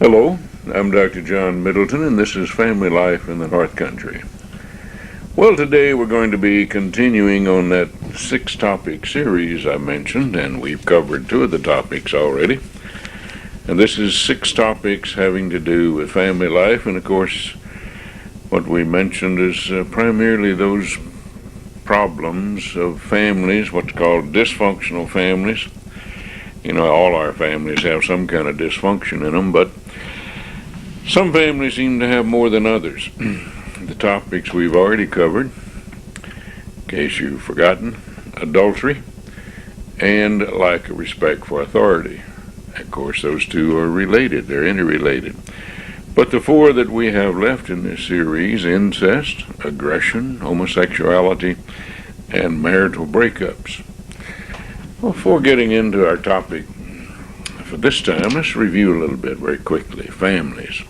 Hello, I'm Dr. John Middleton, and this is Family Life in the North Country. Well, today we're going to be continuing on that 6-topic series I mentioned, and we've covered 2 of the topics already. And this is 6 topics having to do with family life, and of course, what we mentioned is primarily those problems of families, what's called dysfunctional families. You know, all our families have some kind of dysfunction in them, but some families seem to have more than others. The topics we've already covered, in case you've forgotten: adultery and lack of respect for authority. Of course, those 2 are related, they're interrelated. But the 4 that we have left in this series: incest, aggression, homosexuality, and marital breakups. Well, before getting into our topic for this time, let's review a little bit very quickly. Families.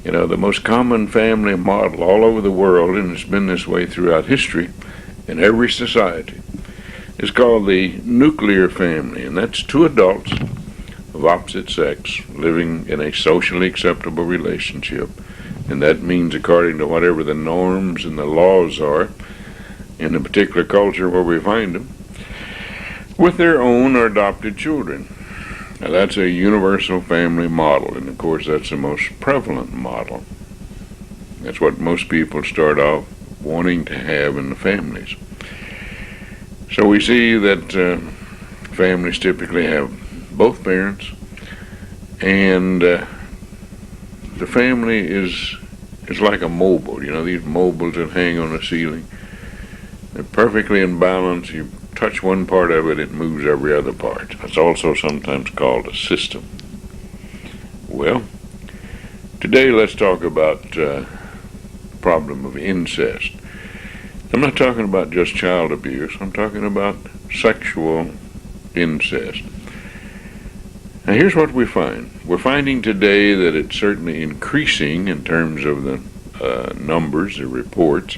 You know, the most common family model all over the world, and it's been this way throughout history in every society, is called the nuclear family, and that's 2 adults of opposite sex living in a socially acceptable relationship, and that means according to whatever the norms and the laws are in the particular culture where we find them, with their own or adopted children. Now, that's a universal family model, and of course that's the most prevalent model. That's what most people start off wanting to have in the families. So we see that families typically have both parents, and the family is like a mobile. You know, these mobiles that hang on the ceiling. They're perfectly in balance. You touch one part of it, it moves every other part. That's also sometimes called a system. Well, today let's talk about the problem of incest. I'm not talking about just child abuse. I'm talking about sexual incest. Now, here's what we find. We're finding today that it's certainly increasing in terms of the numbers, the reports.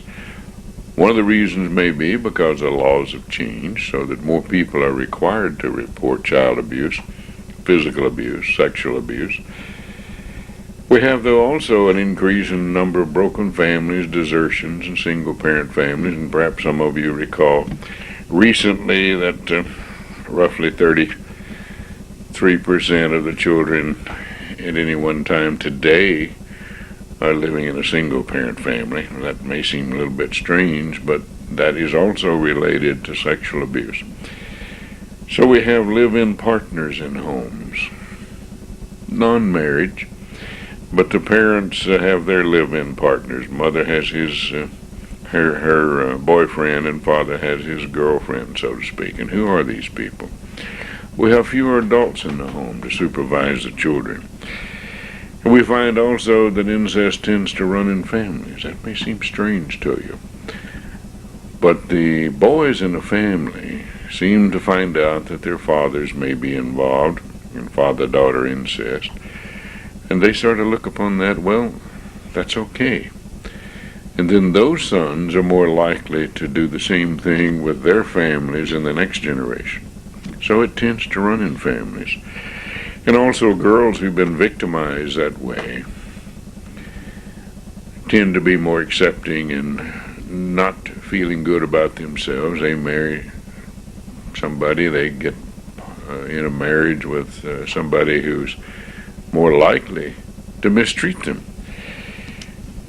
One of the reasons may be because the laws have changed so that more people are required to report child abuse, physical abuse, sexual abuse. We have, though, also an increase in the number of broken families, desertions, and single-parent families, and perhaps some of you recall recently that roughly 33% of the children at any one time today are living in a single-parent family. That may seem a little bit strange, but that is also related to sexual abuse. So we have live-in partners in homes, non-marriage, but the parents have their live-in partners. Mother has her boyfriend, and father has his girlfriend, so to speak. And who are these people? We have fewer adults in the home to supervise the children. And we find also that incest tends to run in families. That may seem strange to you. But the boys in the family seem to find out that their fathers may be involved in father-daughter incest. And they sort of look upon that, well, that's okay. And then those sons are more likely to do the same thing with their families in the next generation. So it tends to run in families. And also girls who've been victimized that way tend to be more accepting and not feeling good about themselves. They marry somebody, they get in a marriage with somebody who's more likely to mistreat them.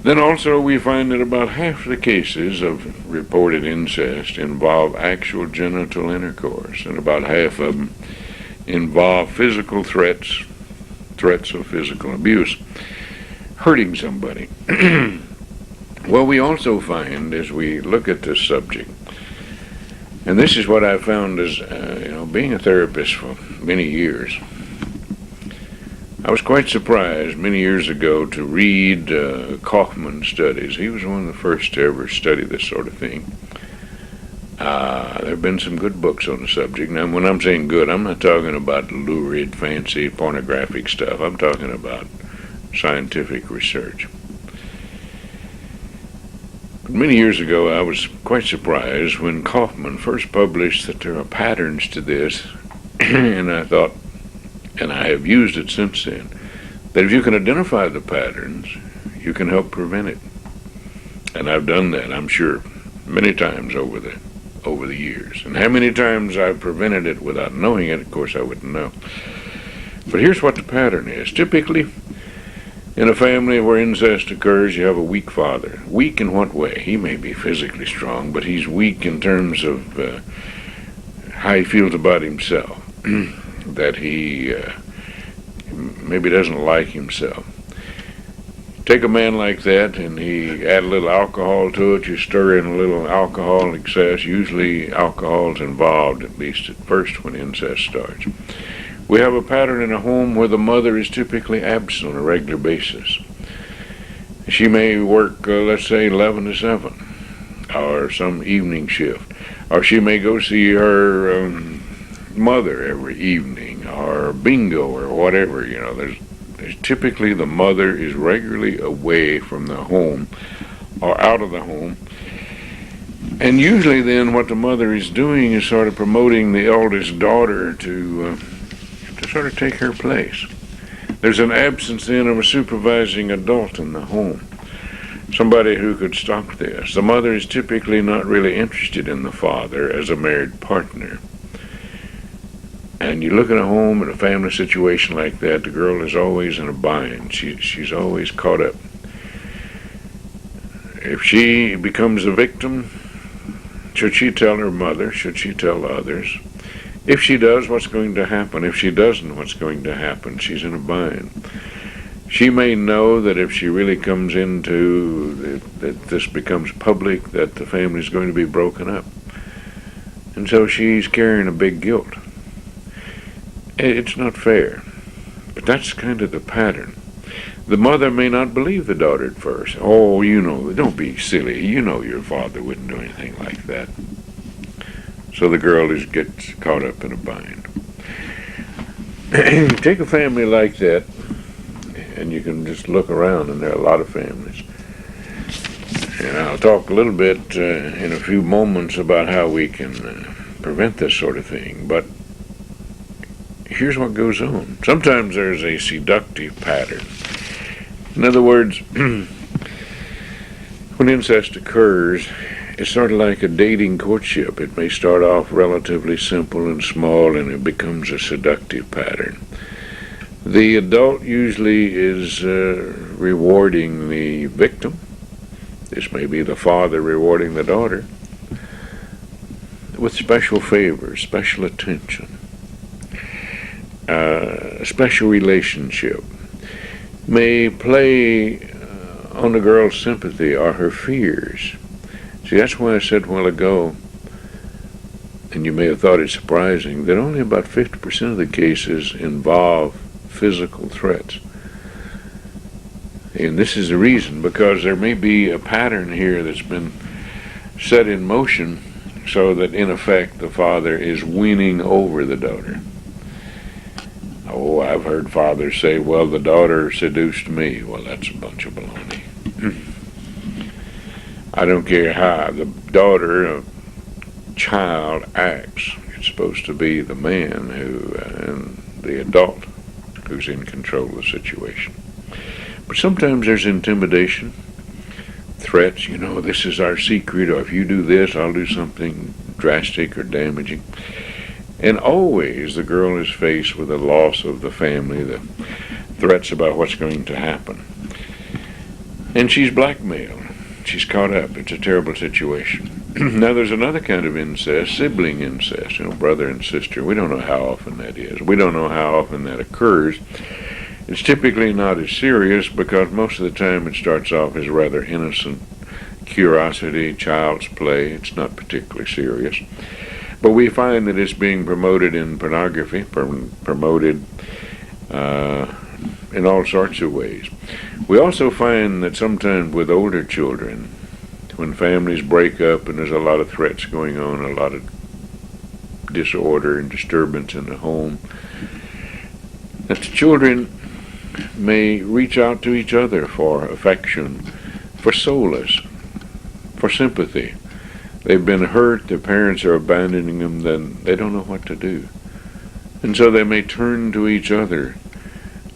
Then also we find that about half the cases of reported incest involve actual genital intercourse, and about half of them involve physical threats of physical abuse, hurting somebody. Well, we also find as we look at this subject, and this is what I found as being a therapist for many years, I was quite surprised many years ago to read Kaufman's studies. He was one of the first to ever study this sort of thing. There have been some good books on the subject. Now, when I'm saying good, I'm not talking about lurid, fancy, pornographic stuff. I'm talking about scientific research. But many years ago, I was quite surprised when Kaufman first published that there are patterns to this, and I thought, and I have used it since then, that if you can identify the patterns, you can help prevent it. And I've done that, I'm sure, many times over the years. And how many times I've prevented it without knowing it, of course I wouldn't know. But here's what the pattern is. Typically, in a family where incest occurs, you have a weak father. Weak in what way? He may be physically strong, but he's weak in terms of how he feels about himself. That he maybe doesn't like himself. Take a man like that and he add a little alcohol to it, you stir in a little alcohol excess. Usually alcohol's involved, at least at first when incest starts. We have a pattern in a home where the mother is typically absent on a regular basis. She may work, let's say, 11 to 7, or some evening shift. Or she may go see her mother every evening, or bingo, or whatever. You know, there's typically the mother is regularly away from the home, or out of the home. And usually then what the mother is doing is sort of promoting the eldest daughter to sort of take her place. There's an absence then of a supervising adult in the home, somebody who could stop this. The mother is typically not really interested in the father as a married partner. And you look at a home and a family situation like that, the girl is always in a bind. She's always caught up. If she becomes a victim, should she tell her mother? Should she tell others? If she does, what's going to happen? If she doesn't, what's going to happen? She's in a bind. She may know that if she really comes into that this becomes public, that the family is going to be broken up. And so she's carrying a big guilt. It's not fair, but that's kind of the pattern. The mother may not believe the daughter at first. Oh, you know, don't be silly. You know your father wouldn't do anything like that. So the girl gets caught up in a bind. Take a family like that, and you can just look around, and there are a lot of families. And I'll talk a little bit in a few moments about how we can prevent this sort of thing. But here's what goes on. Sometimes there's a seductive pattern. In other words, when incest occurs, it's sort of like a dating courtship. It may start off relatively simple and small, and it becomes a seductive pattern. The adult usually is rewarding the victim. This may be the father rewarding the daughter with special favors, special attention. A special relationship may play on the girl's sympathy or her fears. See, that's why I said a while ago, and you may have thought it surprising, that only about 50% of the cases involve physical threats. And this is the reason, because there may be a pattern here that's been set in motion so that, in effect, the father is winning over the daughter. Oh, I've heard fathers say, well, the daughter seduced me. Well, that's a bunch of baloney. I don't care how the daughter, child acts. It's supposed to be the man and the adult who's in control of the situation. But sometimes there's intimidation, threats, you know, this is our secret, or if you do this, I'll do something drastic or damaging. And always the girl is faced with the loss of the family, the threats about what's going to happen. And she's blackmailed. She's caught up. It's a terrible situation. Now there's another kind of incest, sibling incest, you know, brother and sister. We don't know how often that is. We don't know how often that occurs. It's typically not as serious because most of the time it starts off as rather innocent curiosity, child's play. It's not particularly serious. But we find that it's being promoted in pornography, promoted in all sorts of ways. We also find that sometimes with older children, when families break up and there's a lot of threats going on, a lot of disorder and disturbance in the home, that the children may reach out to each other for affection, for solace, for sympathy. They've been hurt, their parents are abandoning them, then they don't know what to do. And so they may turn to each other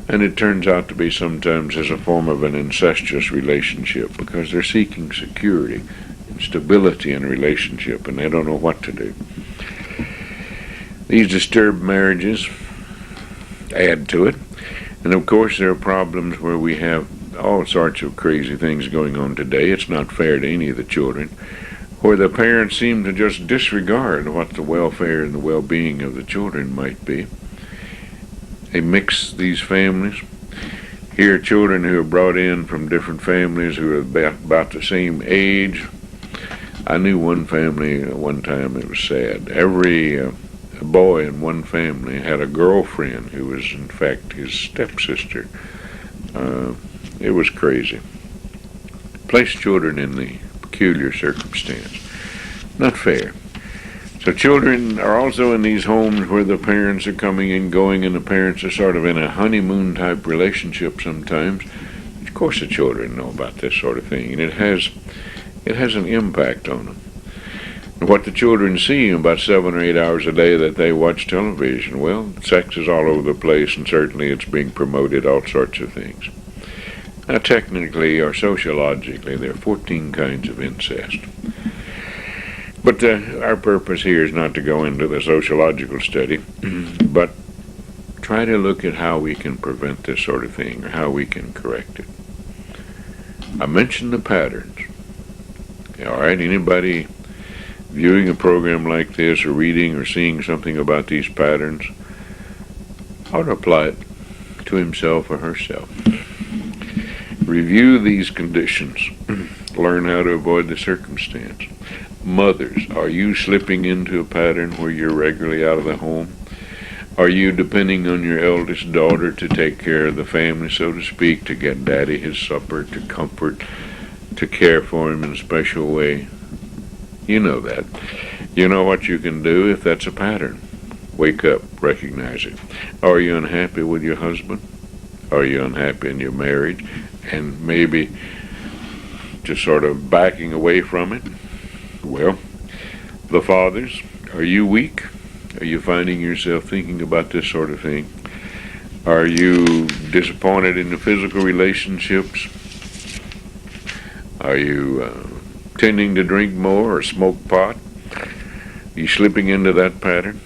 And it turns out to be sometimes as a form of an incestuous relationship because they're seeking security and stability in a relationship and they don't know what to do. These disturbed marriages add to it. And of course there are problems where we have all sorts of crazy things going on today. It's not fair to any of the children, where the parents seem to just disregard what the welfare and the well-being of the children might be. They mix these families. Here are children who are brought in from different families who are about the same age. I knew one family one time, it was sad. Every boy in one family had a girlfriend who was in fact his stepsister. It was crazy. Place children in the peculiar circumstance. Not fair. So children are also in these homes where the parents are coming and going and the parents are sort of in a honeymoon type relationship sometimes. Of course the children know about this sort of thing, and it has an impact on them. And what the children see about 7 or 8 hours a day that they watch television, well, sex is all over the place and certainly it's being promoted, all sorts of things. Now technically or sociologically there are 14 kinds of incest. But our purpose here is not to go into the sociological study, but try to look at how we can prevent this sort of thing, or how we can correct it. I mentioned the patterns. All right, anybody viewing a program like this, or reading or seeing something about these patterns, ought to apply it to himself or herself. Review these conditions. Learn how to avoid the circumstance. Mothers, are you slipping into a pattern where you're regularly out of the home? Are you depending on your eldest daughter to take care of the family, so to speak, to get daddy his supper, to comfort, to care for him in a special way? You know that. You know what you can do if that's a pattern. Wake up, recognize it. Are you unhappy with your husband? Are you unhappy in your marriage? And maybe just sort of backing away from it? Well, the fathers, are you weak? Are you finding yourself thinking about this sort of thing? Are you disappointed in the physical relationships? Are you tending to drink more or smoke pot? Are you slipping into that pattern?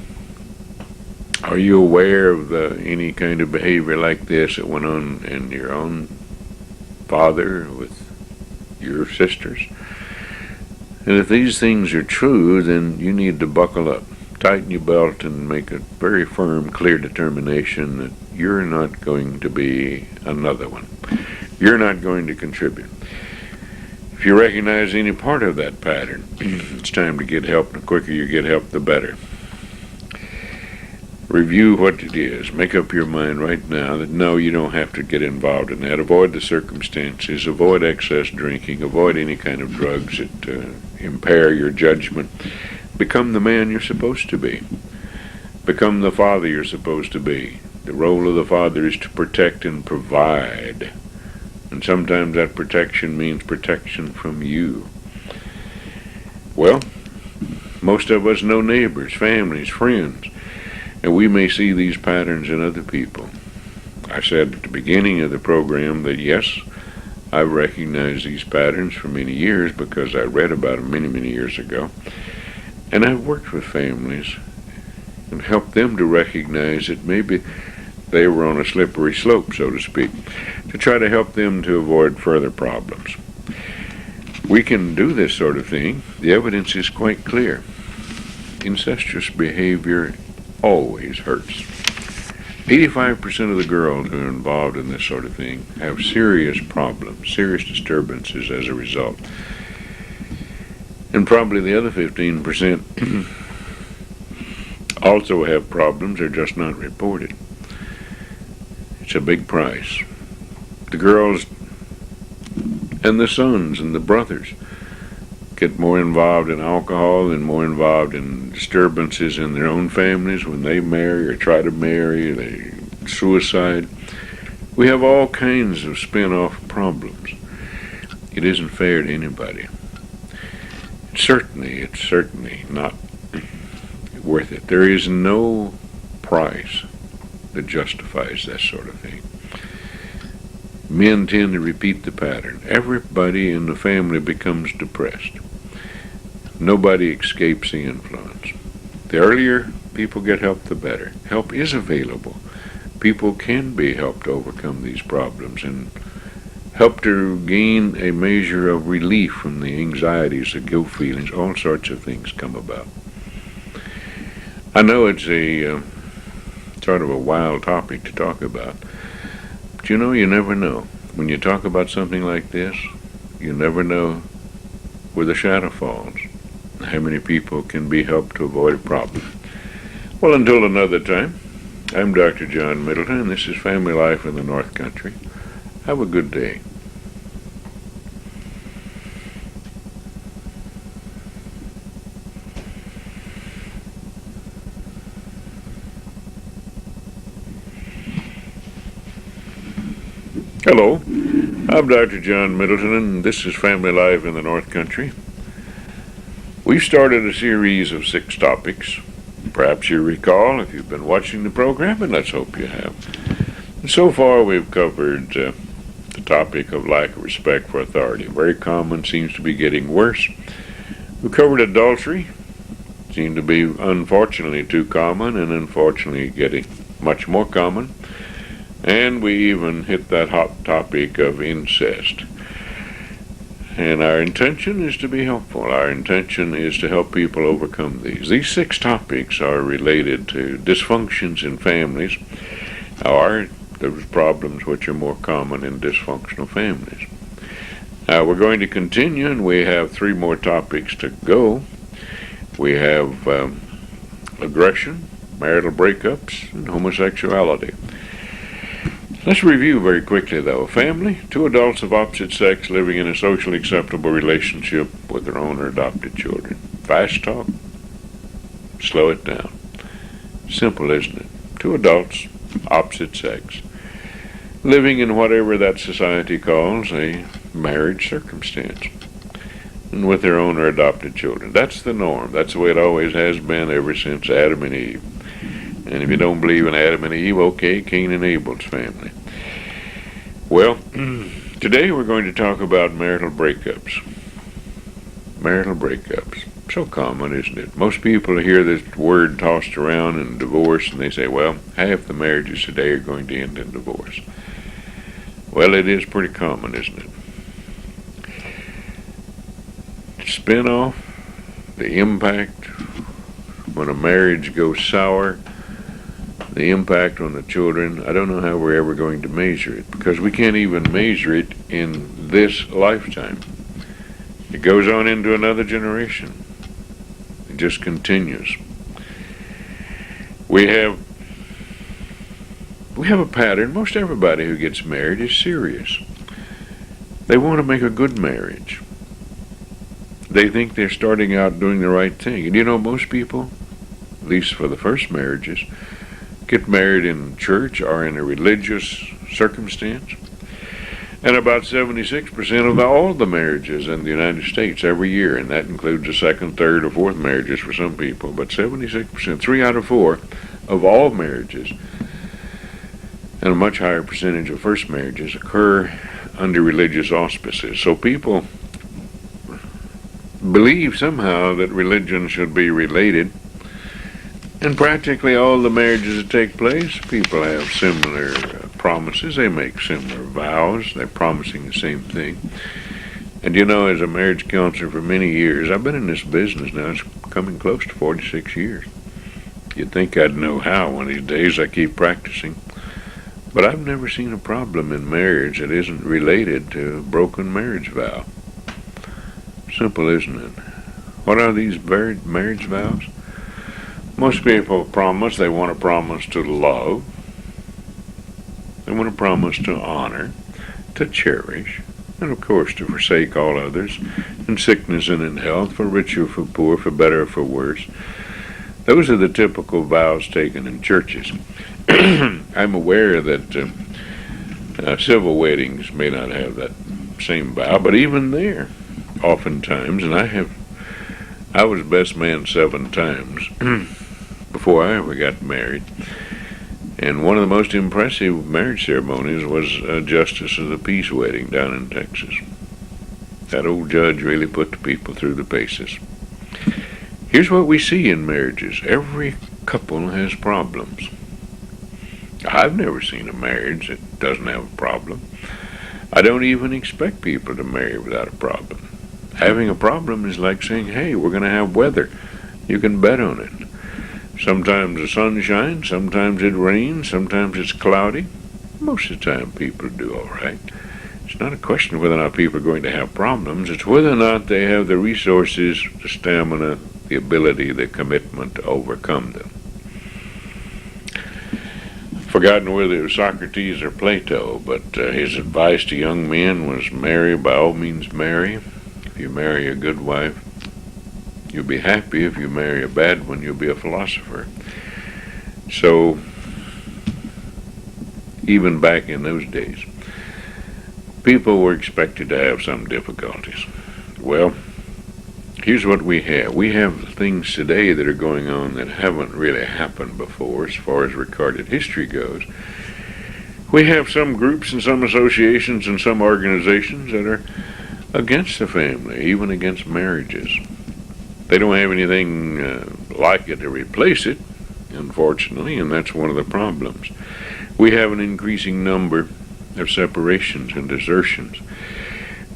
Are you aware of any kind of behavior like this that went on in your own father with your sisters? And if these things are true, then you need to buckle up, tighten your belt, and make a very firm, clear determination that you're not going to be another one. You're not going to contribute. If you recognize any part of that pattern, it's time to get help. The quicker you get help, the better. Review what it is. Make up your mind right now that no, you don't have to get involved in that. Avoid the circumstances. Avoid excess drinking. Avoid any kind of drugs that impair your judgment. Become the man you're supposed to be. Become the father you're supposed to be. The role of the father is to protect and provide. And sometimes that protection means protection from you. Well, most of us know neighbors, families, friends. And we may see these patterns in other people. I said at the beginning of the program that yes, I've recognized these patterns for many years because I read about them many, many years ago. And I've worked with families and helped them to recognize that maybe they were on a slippery slope, so to speak, to try to help them to avoid further problems. We can do this sort of thing. The evidence is quite clear. Incestuous behavior always hurts. 85% of the girls who are involved in this sort of thing have serious problems, serious disturbances as a result. And probably the other 15% also have problems, they're just not reported. It's a big price. The girls and the sons and the brothers get more involved in alcohol and more involved in disturbances in their own families when they marry or try to marry, they suicide. We have all kinds of spin-off problems. It isn't fair to anybody. It's certainly not worth it. There is no price that justifies that sort of thing. Men tend to repeat the pattern. Everybody in the family becomes depressed. Nobody escapes the influence. The earlier people get help, the better. Help is available. People can be helped overcome these problems and help to gain a measure of relief from the anxieties, the guilt feelings, all sorts of things come about. I know it's a sort of a wild topic to talk about, but you never know. When you talk about something like this, you never know where the shadow falls, how many people can be helped to avoid a problem. Well, until another time, I'm Dr. John Middleton, and this is Family Life in the North Country. Have a good day. Hello, I'm Dr. John Middleton, and this is Family Life in the North Country. We've started a series of 6 topics. Perhaps you recall if you've been watching the program, and let's hope you have. And so far we've covered the topic of lack of respect for authority. Very common, seems to be getting worse. We covered adultery. Seemed to be unfortunately too common, and unfortunately getting much more common. And we even hit that hot topic of incest. And our intention is to be helpful. Our intention is to help people overcome these. These 6 topics are related to dysfunctions in families, or those problems which are more common in dysfunctional families. Now we're going to continue, and we have 3 more topics to go. We have aggression, marital breakups, and homosexuality. Let's review very quickly, though. A family, 2 adults of opposite sex living in a socially acceptable relationship with their own or adopted children. Fast talk, slow it down. Simple, isn't it? 2 adults, opposite sex, living in whatever that society calls a marriage circumstance, and with their own or adopted children. That's the norm. That's the way it always has been ever since Adam and Eve. And if you don't believe in Adam and Eve, okay, Cain and Abel's family. Well, today we're going to talk about marital breakups. Marital breakups. So common, isn't it? Most people hear this word tossed around in divorce, and they say, well, half the marriages today are going to end in divorce. Well, it is pretty common, isn't it? Spin-off, the impact when a marriage goes sour, the impact on the children. I don't know how we're ever going to measure it, because we can't even measure it in this lifetime. It goes on into another generation. It just continues. We have a pattern. Most everybody who gets married is serious. They want to make a good marriage. They think they're starting out doing the right thing. And most people, at least for the first marriages, get married in church or in a religious circumstance. And about 76% of all the marriages in the United States every year, and that includes the 2nd, 3rd, or 4th marriages for some people, but 76%, 3 out of 4 of all marriages, and a much higher percentage of first marriages occur under religious auspices. So people believe somehow that religion should be related. And practically all the marriages that take place, people have similar promises. They make similar vows. They're promising the same thing. And as a marriage counselor for many years, I've been in this business now. It's coming close to 46 years. You'd think I'd know how one of these days. I keep practicing. But I've never seen a problem in marriage that isn't related to a broken marriage vow. Simple, isn't it? What are these marriage vows? Most people promise. They want to promise to love. They want to promise to honor, to cherish, and of course to forsake all others, in sickness and in health, for rich or for poor, for better or for worse. Those are the typical vows taken in churches. I'm aware that civil weddings may not have that same vow, but even there, oftentimes, and I was best man 7 times before I ever got married. And one of the most impressive marriage ceremonies was a justice of the peace wedding down in Texas. That old judge really put the people through the paces. Here's what we see in marriages. Every couple has problems. I've never seen a marriage that doesn't have a problem. I don't even expect people to marry without a problem. Having a problem is like saying, hey, we're going to have weather. You can bet on it. Sometimes the sun shines, sometimes it rains, sometimes it's cloudy. Most of the time people do all right. It's not a question of whether or not people are going to have problems. It's whether or not they have the resources, the stamina, the ability, the commitment to overcome them. Forgotten whether it was Socrates or Plato, but his advice to young men was marry, by all means marry. If you marry a good wife, you'll be happy. If you marry a bad one, you'll be a philosopher. So, even back in those days, people were expected to have some difficulties. Well, here's what we have. We have things today that are going on that haven't really happened before as far as recorded history goes. We have some groups and some associations and some organizations that are against the family, even against marriages. They don't have anything like it to replace it, unfortunately, and that's one of the problems. We have an increasing number of separations and desertions.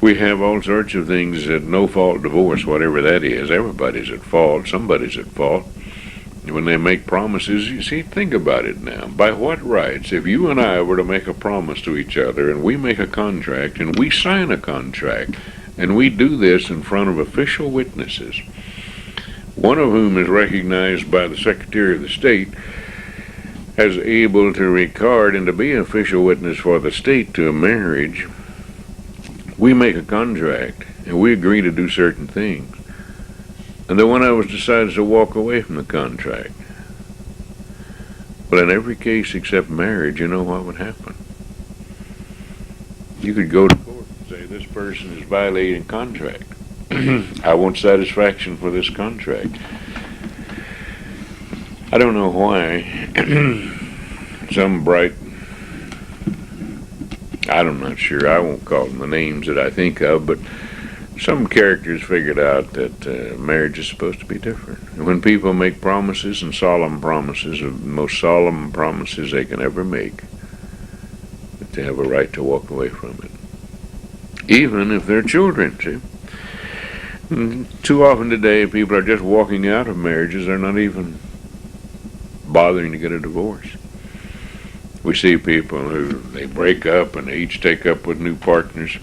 We have all sorts of things that no-fault divorce, whatever that is. Everybody's at fault. Somebody's at fault. When they make promises, you see, think about it now. By what rights, if you and I were to make a promise to each other and we make a contract and we sign a contract and we do this in front of official witnesses, one of whom is recognized by the Secretary of the State as able to record and to be an official witness for the state to a marriage, we make a contract and we agree to do certain things. And then one of us decides to walk away from the contract. Well, in every case except marriage, you know what would happen? You could go to court and say, this person is violating contract. I want satisfaction for this contract. I don't know why some bright, I'm not sure, I won't call them the names that I think of, but some characters figured out that marriage is supposed to be different. And when people make promises and solemn promises, the most solemn promises they can ever make, that they have a right to walk away from it. Even if they're children, see? And too often today, people are just walking out of marriages. They're not even bothering to get a divorce. We see people who, they break up and they each take up with new partners.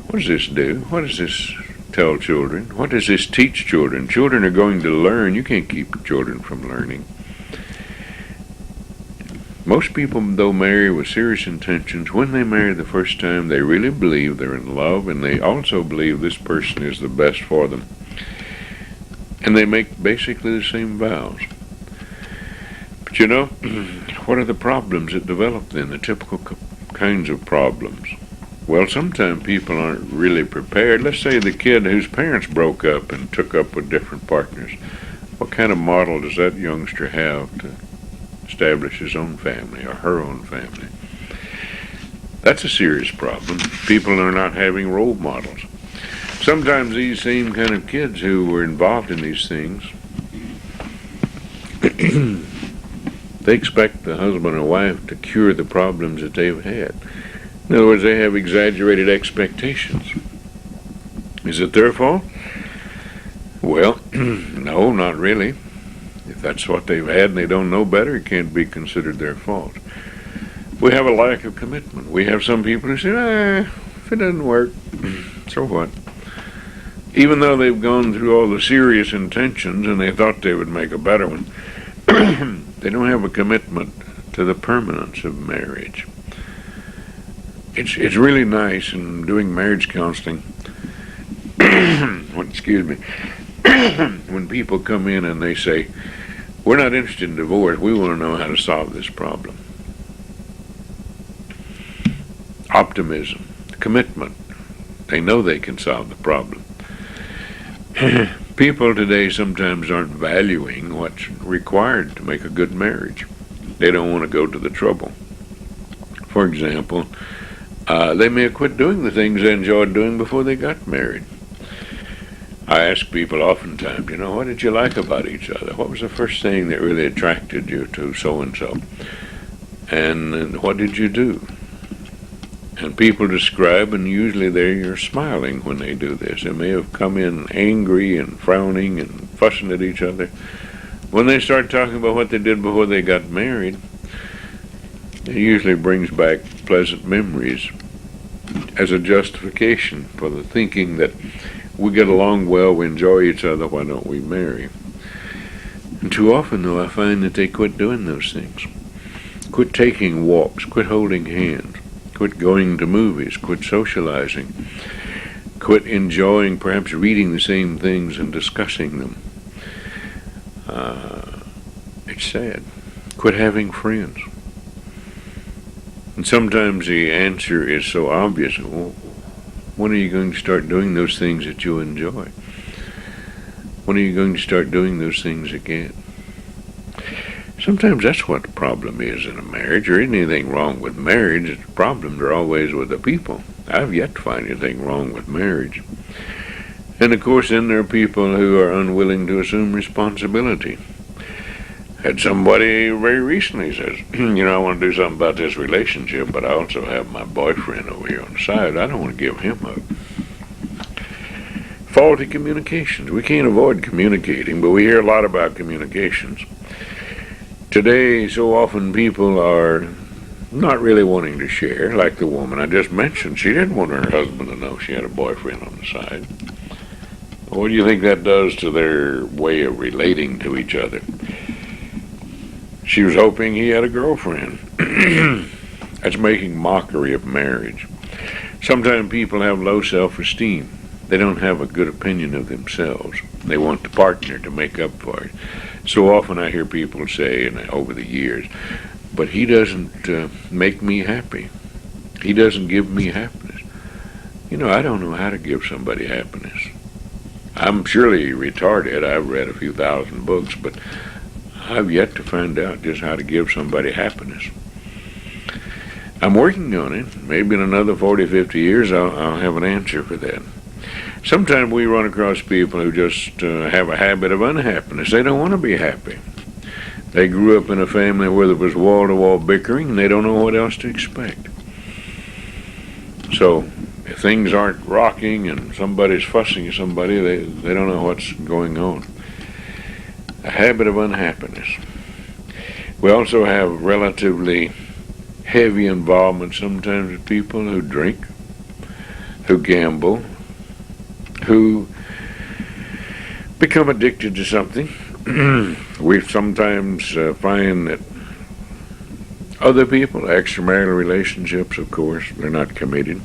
What does this do? What does this tell children? What does this teach children? Children are going to learn. You can't keep children from learning. Most people, though, marry with serious intentions. When they marry the first time, they really believe they're in love, and they also believe this person is the best for them. And they make basically the same vows. But you know, what are the problems that develop then, the typical kinds of problems? Well, sometimes people aren't really prepared. Let's say the kid whose parents broke up and took up with different partners. What kind of model does that youngster have to establish his own family or her own family? That's a serious problem. People are not having role models. Sometimes these same kind of kids who were involved in these things, they expect the husband or wife to cure the problems that they've had. In other words, they have exaggerated expectations. Is it their fault? Well, no, not really. If that's what they've had and they don't know better, it can't be considered their fault. We have a lack of commitment. We have some people who say, if it doesn't work, so what? Even though they've gone through all the serious intentions and they thought they would make a better one, they don't have a commitment to the permanence of marriage. It's really nice in doing marriage counseling. Excuse me. When people come in and they say, we're not interested in divorce, we want to know how to solve this problem. Optimism, commitment. They know they can solve the problem. People today sometimes aren't valuing what's required to make a good marriage. They don't want to go to the trouble. For example, they may have quit doing the things they enjoyed doing before they got married. I ask people oftentimes, what did you like about each other? What was the first thing that really attracted you to so-and-so? And what did you do? And people describe, and usually they're smiling when they do this. They may have come in angry and frowning and fussing at each other. When they start talking about what they did before they got married, it usually brings back pleasant memories as a justification for the thinking that we get along well, we enjoy each other, why don't we marry? And too often, though, I find that they quit doing those things. Quit taking walks, quit holding hands, quit going to movies, quit socializing, quit enjoying, perhaps reading the same things and discussing them. It's sad. Quit having friends. And sometimes the answer is so obvious. Well, when are you going to start doing those things that you enjoy? When are you going to start doing those things again? Sometimes that's what the problem is in a marriage. There isn't anything wrong with marriage. The problems are always with the people. I've yet to find anything wrong with marriage. And of course, then there are people who are unwilling to assume responsibility. Had somebody very recently says, I want to do something about this relationship, but I also have my boyfriend over here on the side. I don't want to give him up. Faulty communications. We can't avoid communicating, but we hear a lot about communications. Today, so often people are not really wanting to share, like the woman I just mentioned. She didn't want her husband to know she had a boyfriend on the side. What do you think that does to their way of relating to each other? She was hoping he had a girlfriend. That's making mockery of marriage. Sometimes people have low self-esteem. They don't have a good opinion of themselves. They want the partner to make up for it. So often I hear people say, over the years, but he doesn't make me happy. He doesn't give me happiness. I don't know how to give somebody happiness. I'm surely retarded. I've read a few thousand books, but I've yet to find out just how to give somebody happiness. I'm working on it. Maybe in another 40, 50 years I'll have an answer for that. Sometimes we run across people who just have a habit of unhappiness. They don't want to be happy. They grew up in a family where there was wall-to-wall bickering, and they don't know what else to expect. So if things aren't rocking and somebody's fussing at somebody, they don't know what's going on. A habit of unhappiness. We also have relatively heavy involvement sometimes with people who drink, who gamble, who become addicted to something. We sometimes find that other people, extramarital relationships, of course, they're not committed.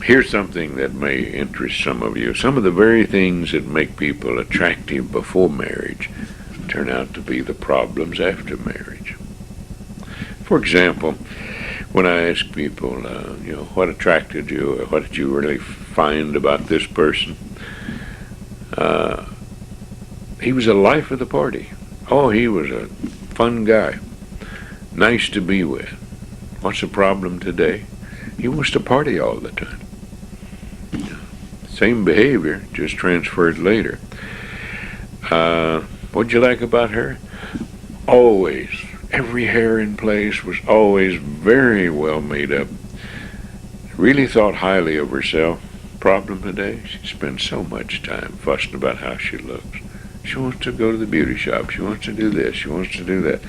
Here's something that may interest some of you. Some of the very things that make people attractive before marriage turn out to be the problems after marriage. For example, when I ask people, what attracted you, or what did you really find about this person? He was the life of the party. Oh, he was a fun guy. Nice to be with. What's the problem today? He wants to party all the time. Same behavior, just transferred later. What'd you like about her? Always. Every hair in place, was always very well made up. Really thought highly of herself. Problem today? She spends so much time fussing about how she looks. She wants to go to the beauty shop. She wants to do this. She wants to do that.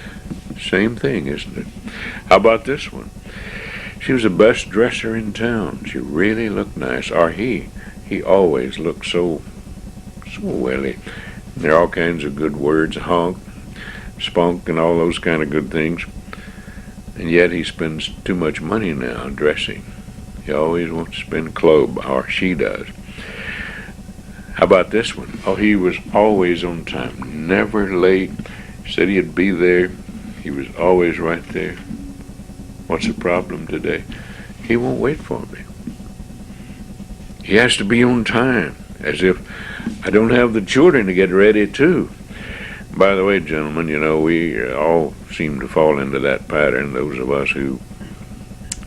Same thing, isn't it? How about this one? She was the best dresser in town. She really looked nice. Or he always looked so welly. There are all kinds of good words, honk, spunk, and all those kind of good things. And yet he spends too much money now dressing. He always wants to spend clothes, or she does. How about this one? Oh, he was always on time, never late. Said he'd be there. He was always right there. What's the problem today? He won't wait for me. He has to be on time, as if I don't have the children to get ready too. By the way, gentlemen, we all seem to fall into that pattern, those of us who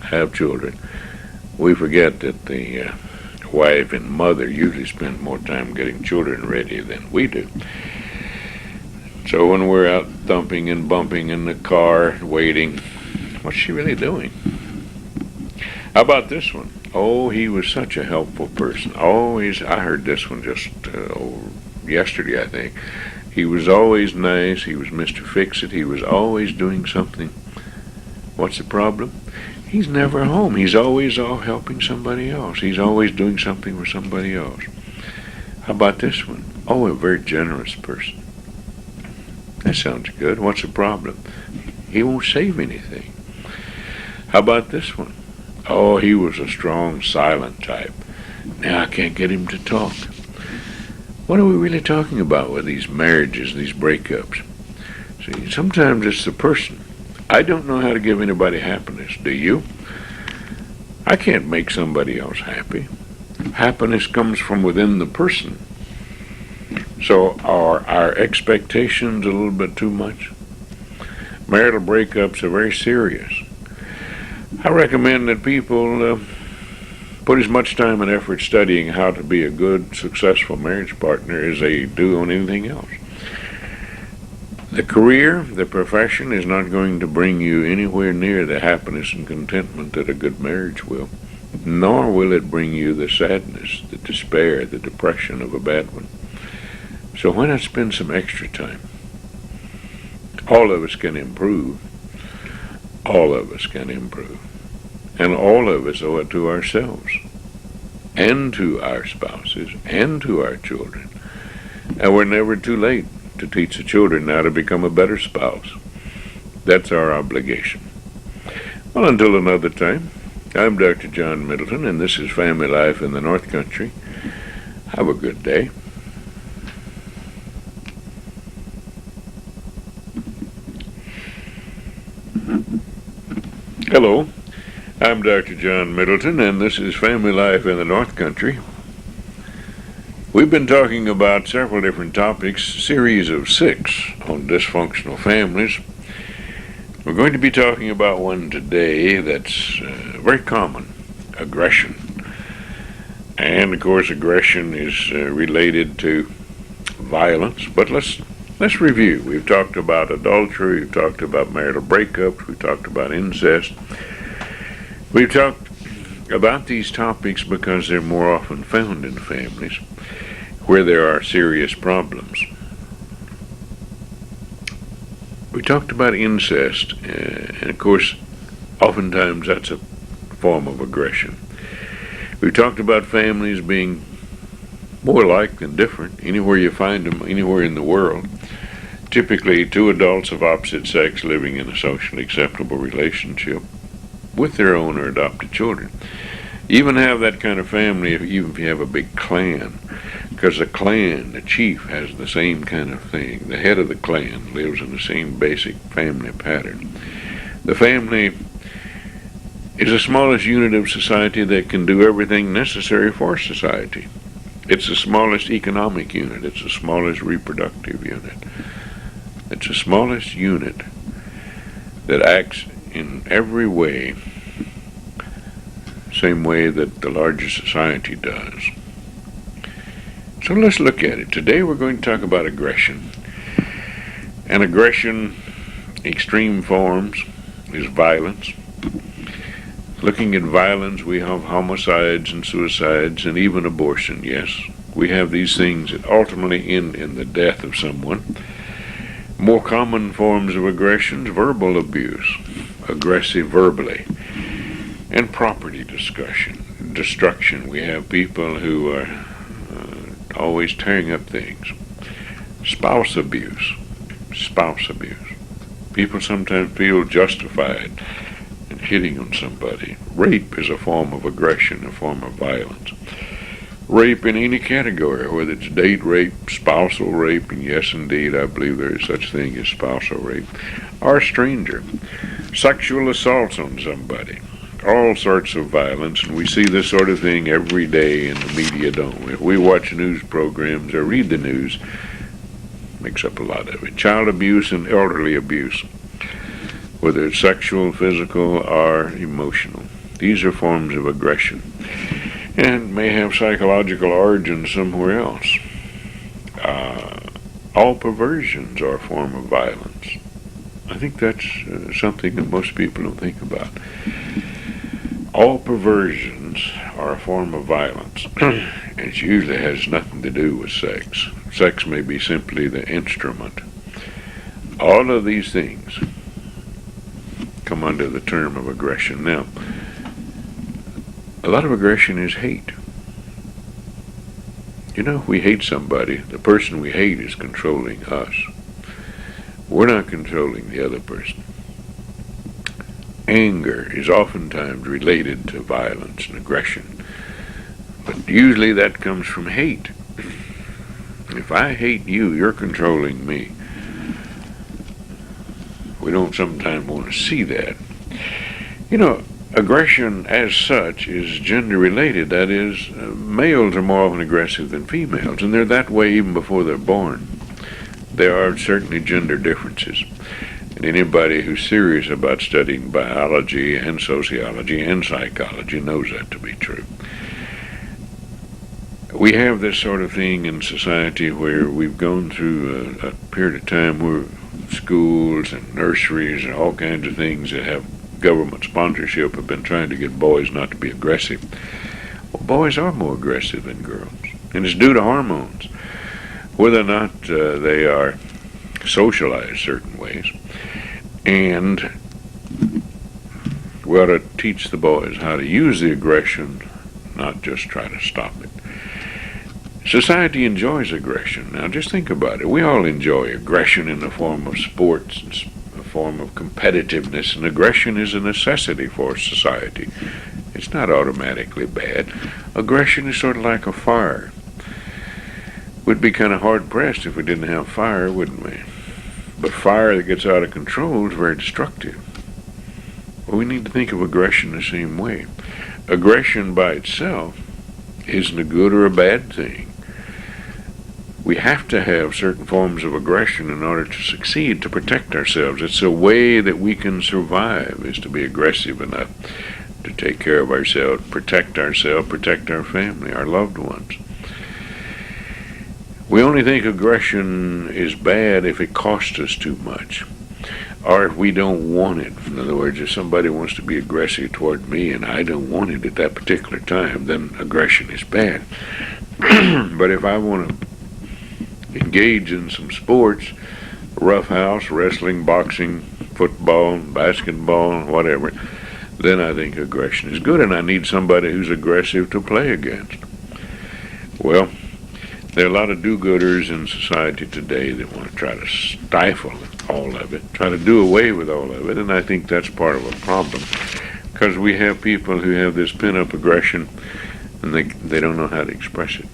have children. We forget that the wife and mother usually spend more time getting children ready than we do. So when we're out thumping and bumping in the car, waiting, what's she really doing? How about this one? Oh, he was such a helpful person. I heard this one just yesterday, I think. He was always nice. He was Mr. Fix-It. He was always doing something. What's the problem? He's never home. He's always off helping somebody else. He's always doing something for somebody else. How about this one? Oh, a very generous person. That sounds good. What's the problem? He won't save anything. How about this one? Oh, he was a strong, silent type. Now I can't get him to talk. What are we really talking about with these marriages, these breakups? See, sometimes it's the person. I don't know how to give anybody happiness. Do you? I can't make somebody else happy. Happiness comes from within the person. So are our expectations a little bit too much? Marital breakups are very serious. I recommend that people put as much time and effort studying how to be a good, successful marriage partner as they do on anything else. The career, the profession, is not going to bring you anywhere near the happiness and contentment that a good marriage will, nor will it bring you the sadness, the despair, the depression of a bad one. So why not spend some extra time? All of us can improve. All of us can improve. And all of us owe it to ourselves, and to our spouses, and to our children. And we're never too late to teach the children how to become a better spouse. That's our obligation. Well, until another time, I'm Dr. John Middleton, and this is Family Life in the North Country. Have a good day. Hello, I'm Dr. John Middleton, and this is Family Life in the North Country. We've been talking about several different topics, series of 6 on dysfunctional families. We're going to be talking about one today that's very common, aggression. And of course aggression is related to violence, but let's review. We've talked about adultery, we've talked about marital breakups, we've talked about incest. We've talked about these topics because they're more often found in families where there are serious problems. We talked about incest, and of course, oftentimes that's a form of aggression. We talked about families being more alike than different, anywhere you find them, anywhere in the world. Typically, 2 adults of opposite sex living in a socially acceptable relationship with their own or adopted children. You even have that kind of family even if you have a big clan, because the clan, the chief, has the same kind of thing. The head of the clan lives in the same basic family pattern. The family is the smallest unit of society that can do everything necessary for society. It's the smallest economic unit. It's the smallest reproductive unit. It's the smallest unit that acts in every way, same way that the larger society does. So let's look at it. Today we're going to talk about aggression. And aggression, extreme forms, is violence. Looking at violence, we have homicides and suicides and even abortion. Yes, we have these things that ultimately end in the death of someone. More common forms of aggression, verbal abuse, aggressive verbally, and property destruction. We have people who are always tearing up things. Spouse abuse. People sometimes feel justified in hitting on somebody. Rape is a form of aggression, a form of violence. Rape in any category, whether it's date rape, spousal rape, and yes, indeed, I believe there is such thing as spousal rape, or a stranger. Sexual assaults on somebody. All sorts of violence, and we see this sort of thing every day in the media, don't we? If we watch news programs or read the news, makes up a lot of it. Child abuse and elderly abuse, whether it's sexual, physical, or emotional. These are forms of aggression and may have psychological origins somewhere else. All perversions are a form of violence. I think that's something that most people don't think about. All perversions are a form of violence. It usually has nothing to do with sex. Sex may be simply the instrument. All of these things come under the term of aggression. Now, a lot of aggression is hate. You know, if we hate somebody, the person we hate is controlling us. We're not controlling the other person. Anger is oftentimes related to violence and aggression, but usually that comes from hate. If I hate you, you're controlling me. We don't sometimes want to see that. You know, aggression as such is gender related. That is, males are more often aggressive than females, and they're that way even before they're born. There are certainly gender differences. And anybody who's serious about studying biology and sociology and psychology knows that to be true. We have this sort of thing in society where we've gone through a period of time where schools and nurseries and all kinds of things that have government sponsorship have been trying to get boys not to be aggressive. Well, boys are more aggressive than girls, and it's due to hormones. Whether or not they are socialized certain ways, and we ought to teach the boys how to use the aggression, not just try to stop it. Society enjoys aggression. Now just think about it. We all enjoy aggression in the form of sports, and a form of competitiveness, and aggression is a necessity for society. It's not automatically bad. Aggression is sort of like a fire. We'd be kind of hard-pressed if we didn't have fire, wouldn't we? But fire that gets out of control is very destructive. Well, we need to think of aggression the same way. Aggression by itself isn't a good or a bad thing. We have to have certain forms of aggression in order to succeed, to protect ourselves. It's a way that we can survive, is to be aggressive enough to take care of ourselves, protect our family, our loved ones. We only think aggression is bad if it costs us too much, or if we don't want it. In other words, if somebody wants to be aggressive toward me and I don't want it at that particular time, then aggression is bad. But if I want to engage in some sports, roughhouse, wrestling, boxing, football, basketball, whatever, then I think aggression is good, and I need somebody who's aggressive to play against. Well, there are a lot of do-gooders in society today that want to try to stifle all of it, try to do away with all of it, and I think that's part of a problem, because we have people who have this pent-up aggression, and they don't know how to express it.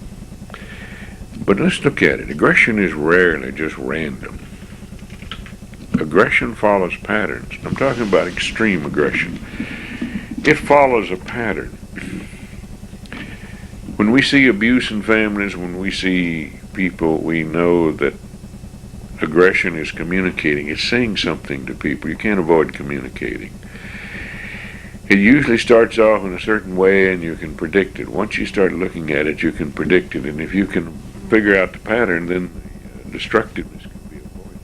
But let's look at it. Aggression is rarely just random. Aggression follows patterns. I'm talking about extreme aggression. It follows a pattern. When we see abuse in families, when we see people, we know that aggression is communicating. It's saying something to people. You can't avoid communicating. It usually starts off in a certain way, and you can predict it. Once you start looking at it, you can predict it. And if you can figure out the pattern, then destructiveness can be avoided.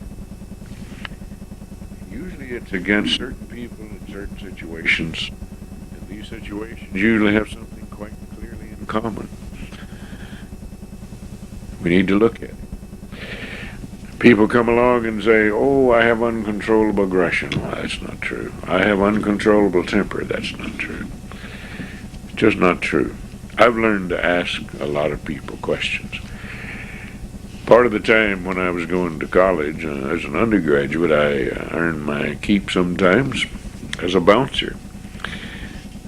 Usually it's against certain people in certain situations. And these situations usually have something quite clearly in common. We need to look at it. People come along and say, oh, I have uncontrollable aggression. Well, that's not true. I have uncontrollable temper. That's not true. It's just not true. I've learned to ask a lot of people questions. Part of the time when I was going to college as an undergraduate, I earned my keep sometimes as a bouncer.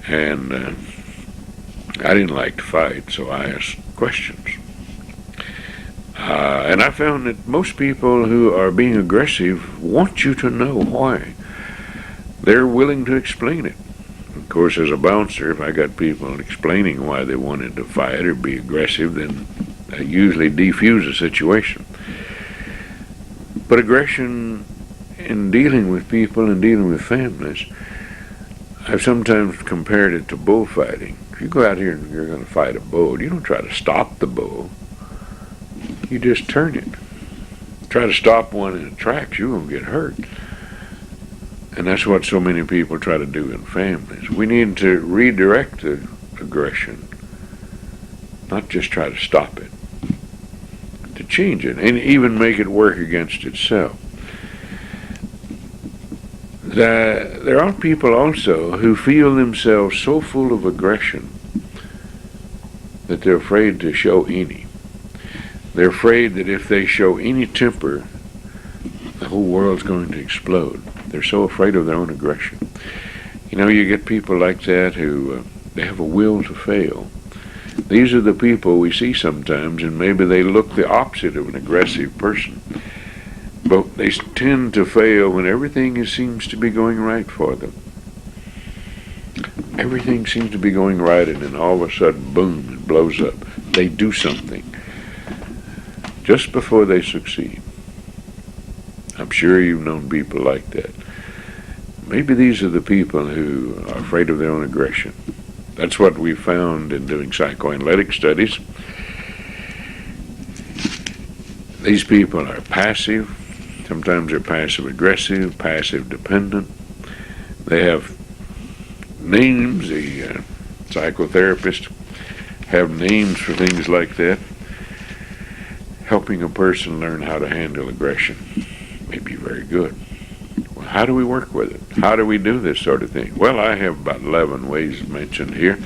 And I didn't like to fight, so I asked questions. And I found that most people who are being aggressive want you to know why. They're willing to explain it. Of course, as a bouncer, if I got people explaining why they wanted to fight or be aggressive, then I usually defuse the situation. But aggression in dealing with people and dealing with families, I've sometimes compared it to bullfighting. If you go out here and you're going to fight a bull, you don't try to stop the bull. You just turn it. Try to stop one in its tracks, you're going to get hurt. And that's what so many people try to do in families. We need to redirect the aggression, not just try to stop it, to change it, and even make it work against itself. There are people also who feel themselves so full of aggression that they're afraid to show any. They're afraid that if they show any temper, the whole world's going to explode. They're so afraid of their own aggression. You know, you get people like that who they have a will to fail. These are the people we see sometimes, and maybe they look the opposite of an aggressive person. But they tend to fail when everything seems to be going right for them. Everything seems to be going right, and then all of a sudden, boom, it blows up. They do something just before they succeed. I'm sure you've known people like that. Maybe these are the people who are afraid of their own aggression. That's what we found in doing psychoanalytic studies. These people are passive. Sometimes they're passive-aggressive, passive-dependent. They have names. The psychotherapists have names for things like that. Helping a person learn how to handle aggression may be very good. Well, how do we work with it? How do we do this sort of thing? Well, I have about 11 ways mentioned here.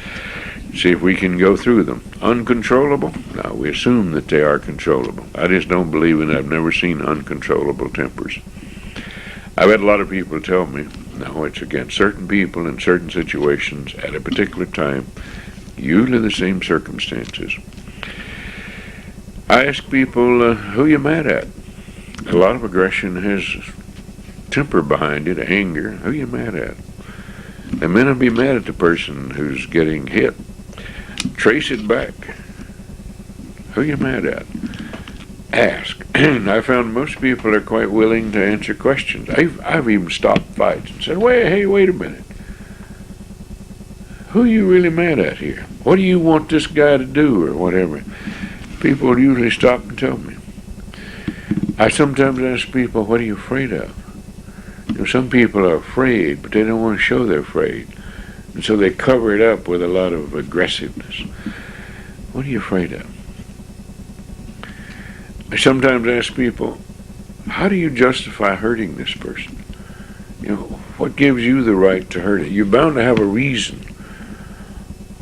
See if we can go through them. Uncontrollable? No, we assume that they are controllable. I just don't believe in it. I've never seen uncontrollable tempers. I've had a lot of people tell me, no, it's against certain people in certain situations at a particular time, usually the same circumstances. I ask people, who are you mad at? A lot of aggression has temper behind it, anger. Who are you mad at? They may not be mad at the person who's getting hit. Trace it back. Who are you mad at? Ask. And I found most people are quite willing to answer questions. I've even stopped fights and said, wait a minute. Who are you really mad at here? What do you want this guy to do or whatever? People usually stop and tell me. I sometimes ask people, what are you afraid of? You know, some people are afraid, but they don't want to show they're afraid. And so they cover it up with a lot of aggressiveness. What are you afraid of? I sometimes ask people, how do you justify hurting this person? You know, what gives you the right to hurt it? You're bound to have a reason.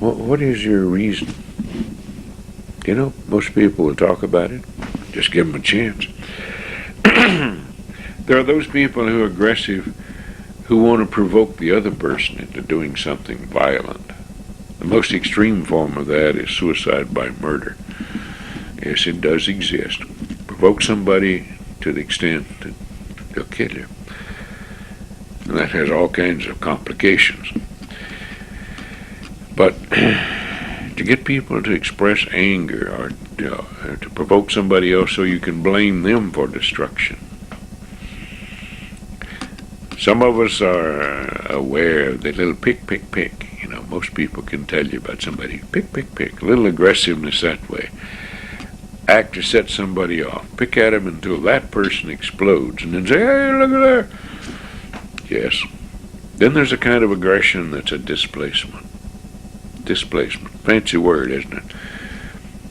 What is your reason? You know, most people will talk about it. Just give them a chance. There are those people who are aggressive who want to provoke the other person into doing something violent. The most extreme form of that is suicide by murder. Yes, it does exist. Provoke somebody to the extent that they'll kill you. And that has all kinds of complications. But to get people to express anger or to provoke somebody else so you can blame them for destruction. Some of us are aware of the little pick. You know, most people can tell you about somebody. Pick. A little aggressiveness that way. Act to set somebody off. Pick at them until that person explodes and then say, hey, look at that. Yes. Then there's a kind of aggression that's a displacement. Displacement. Fancy word, isn't it?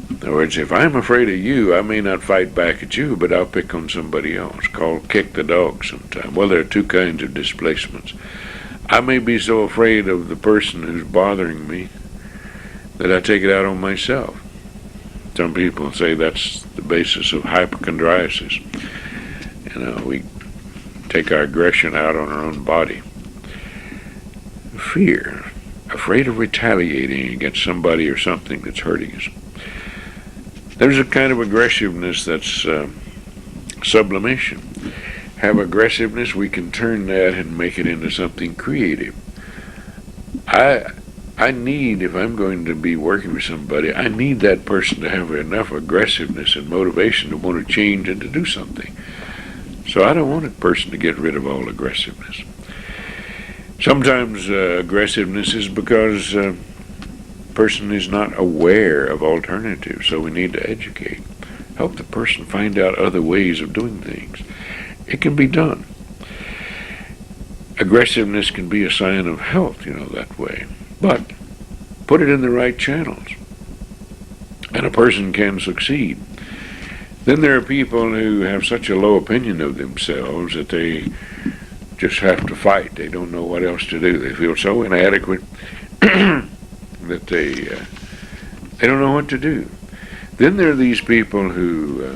In other words, if I'm afraid of you, I may not fight back at you, but I'll pick on somebody else. Called kick the dog sometime. Well, there are two kinds of displacements. I may be so afraid of the person who's bothering me that I take it out on myself. Some people say that's the basis of hypochondriasis. You know, we take our aggression out on our own body. Fear. Afraid of retaliating against somebody or something that's hurting us. There's a kind of aggressiveness that's sublimation. Have aggressiveness, we can turn that and make it into something creative. I need, if I'm going to be working with somebody, I need that person to have enough aggressiveness and motivation to want to change and to do something. So I don't want a person to get rid of all aggressiveness. Sometimes aggressiveness is because a person is not aware of alternatives, so we need to educate. Help the person find out other ways of doing things. It can be done. Aggressiveness can be a sign of health, that way. But put it in the right channels, and a person can succeed. Then there are people who have such a low opinion of themselves that they just have to fight. They don't know what else to do. They feel so inadequate that they don't know what to do. Then there are these people who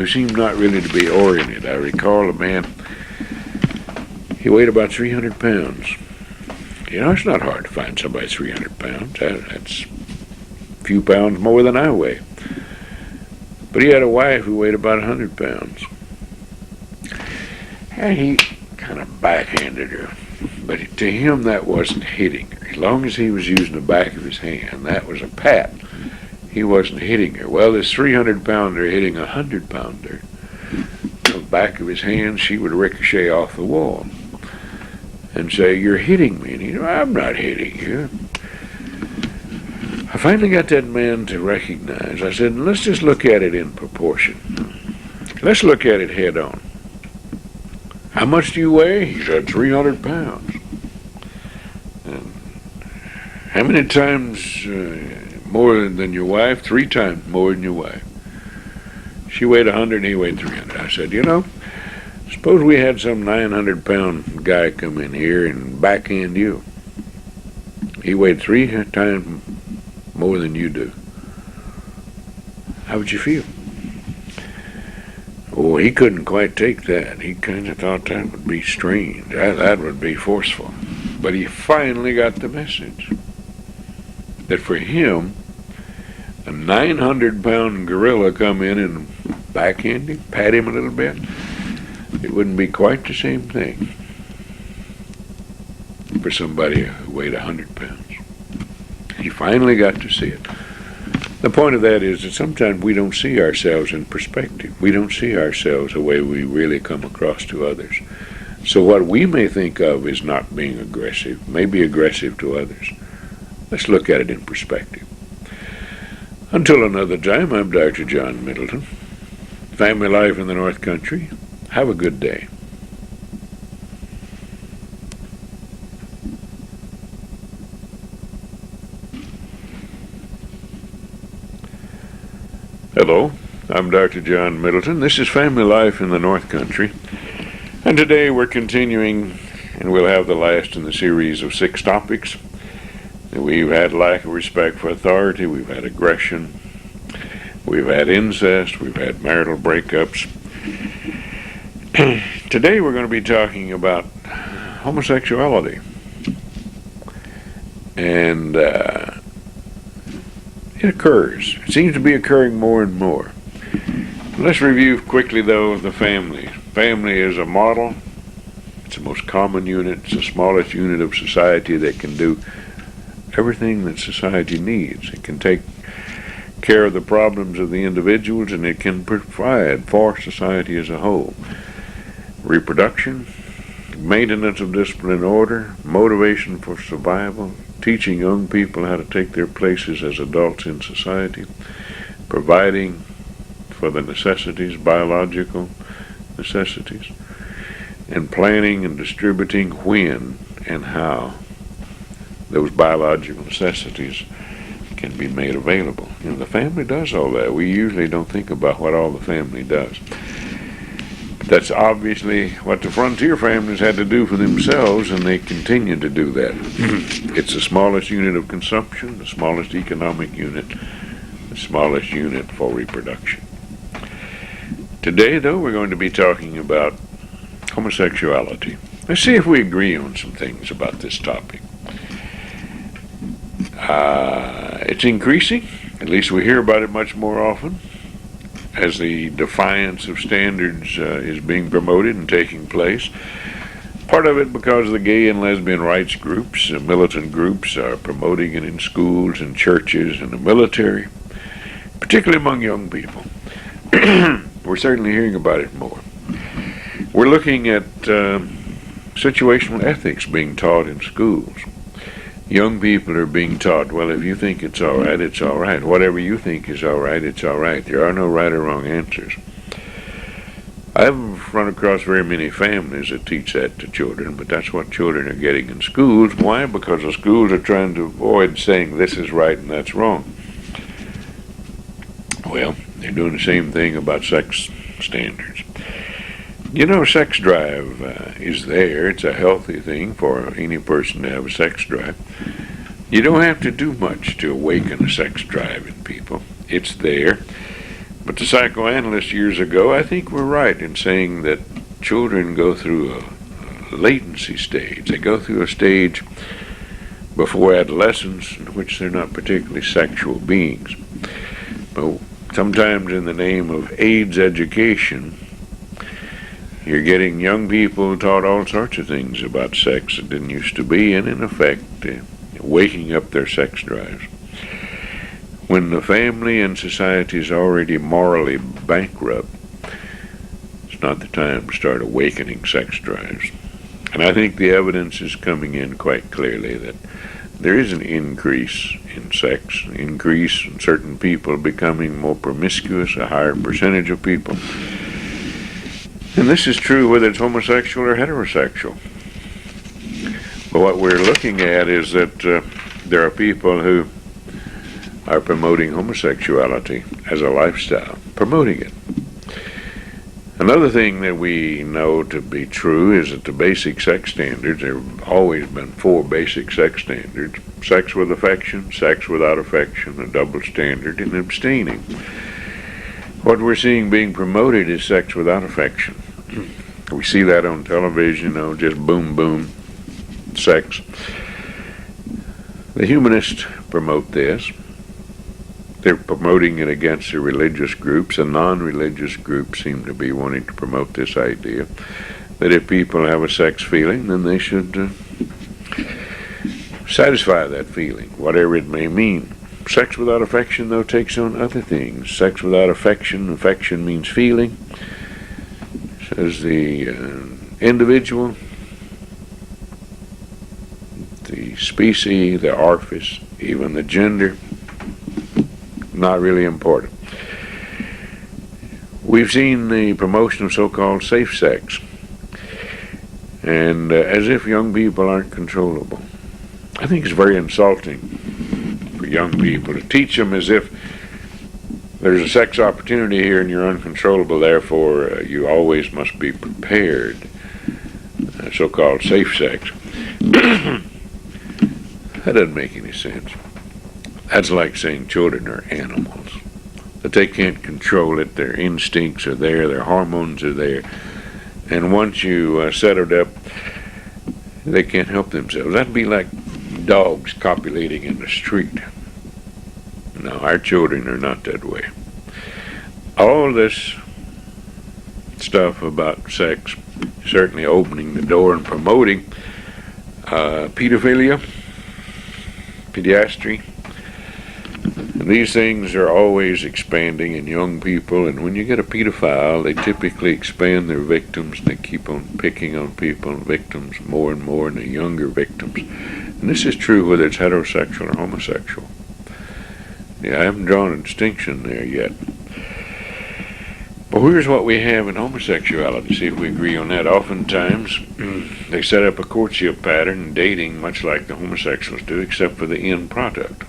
seem not really to be oriented. I recall a man, he weighed about 300 pounds. It's not hard to find somebody 300 pounds. That's a few pounds more than I weigh. But he had a wife who weighed about 100 pounds. And he kind of backhanded her. But to him, that wasn't hitting her. As long as he was using the back of his hand, that was a pat. He wasn't hitting her. Well, this 300-pounder hitting a 100-pounder, the back of his hand, she would ricochet off the wall and say, "You're hitting me." And "I'm not hitting you." I finally got that man to recognize. I said, let's just look at it in proportion. Let's look at it head on. "How much do you weigh?" He said, 300 pounds. And how many times more than your wife? 3 times more than your wife. She weighed 100 and he weighed 300. I said, suppose we had some 900-pound guy come in here and backhand you. He weighed 3 times more than you do. How would you feel? Oh, he couldn't quite take that. He kind of thought that would be strange. That would be forceful. But he finally got the message that for him, a 900-pound gorilla come in and backhand him, pat him a little bit, it wouldn't be quite the same thing for somebody who weighed 100 pounds. He finally got to see it. The point of that is that sometimes we don't see ourselves in perspective. We don't see ourselves the way we really come across to others. So what we may think of as not being aggressive may be aggressive to others. Let's look at it in perspective. Until another time, I'm Dr. John Middleton. Family Life in the North Country. Have a good day. Hello, I'm Dr. John Middleton. This is Family Life in the North Country. And today we're continuing, and we'll have the last in the series of 6 topics. We've had lack of respect for authority, we've had aggression, we've had incest, we've had marital breakups. Today we're going to be talking about homosexuality. And it occurs. It seems to be occurring more and more. Let's review quickly, though, the family. Family is a model. It's the most common unit. It's the smallest unit of society that can do everything that society needs. It can take care of the problems of the individuals, and it can provide for society as a whole. Reproduction, maintenance of discipline and order, motivation for survival, teaching young people how to take their places as adults in society, providing for the necessities, biological necessities, and planning and distributing when and how those biological necessities can be made available. The family does all that. We usually don't think about what all the family does. But that's obviously what the frontier families had to do for themselves, and they continue to do that. It's the smallest unit of consumption, the smallest economic unit, the smallest unit for reproduction. Today, though, we're going to be talking about homosexuality. Let's see if we agree on some things about this topic. It's increasing. At least we hear about it much more often as the defiance of standards is being promoted and taking place. Part of it because the gay and lesbian rights groups, militant groups, are promoting it in schools and churches and the military, particularly among young people. We're certainly hearing about it more. We're looking at situational ethics being taught in schools. Young people are being taught, well, if you think it's all right, it's all right. Whatever you think is all right, it's all right. There are no right or wrong answers. I've run across very many families that teach that to children, but that's what children are getting in schools. Why? Because the schools are trying to avoid saying this is right and that's wrong. Well, they're doing the same thing about sex standards. Sex drive is there. It's a healthy thing for any person to have a sex drive. You don't have to do much to awaken a sex drive in people. It's there. But the psychoanalysts years ago, I think, were right in saying that children go through a latency stage. They go through a stage before adolescence in which they're not particularly sexual beings. But sometimes in the name of AIDS education, you're getting young people taught all sorts of things about sex that didn't used to be, and in effect, waking up their sex drives. When the family and society is already morally bankrupt, it's not the time to start awakening sex drives. And I think the evidence is coming in quite clearly that there is an increase in sex, an increase in certain people becoming more promiscuous, a higher percentage of people. And this is true whether it's homosexual or heterosexual. But what we're looking at is that there are people who are promoting homosexuality as a lifestyle, promoting it. Another thing that we know to be true is that the basic sex standards, there have always been 4 basic sex standards: sex with affection, sex without affection, a double standard, and abstaining. What we're seeing being promoted is sex without affection. We see that on television, just boom, boom, sex. The humanists promote this. They're promoting it against the religious groups. The non-religious groups seem to be wanting to promote this idea that if people have a sex feeling, then they should satisfy that feeling, whatever it may mean. Sex without affection, though, takes on other things. Sex without affection means feeling, says the individual, the species, the orifice, even the gender, not really important. We've seen the promotion of so-called safe sex, and as if young people aren't controllable. I think it's very insulting for young people to teach them as if there's a sex opportunity here and you're uncontrollable, therefore you always must be prepared. So-called safe sex. That doesn't make any sense. That's like saying children are animals, that they can't control it, their instincts are there, their hormones are there, and once you set it up, they can't help themselves. That'd be like dogs copulating in the street. No, our children are not that way. All this stuff about sex, certainly opening the door and promoting pedophilia, pediastry. These things are always expanding in young people, and when you get a pedophile, they typically expand their victims, and they keep on picking on people, victims more and more, and the younger victims. And this is true whether it's heterosexual or homosexual. Yeah, I haven't drawn a distinction there yet. But here's what we have in homosexuality, see if we agree on that. Oftentimes, they set up a courtship pattern, dating much like the homosexuals do, except for the end product.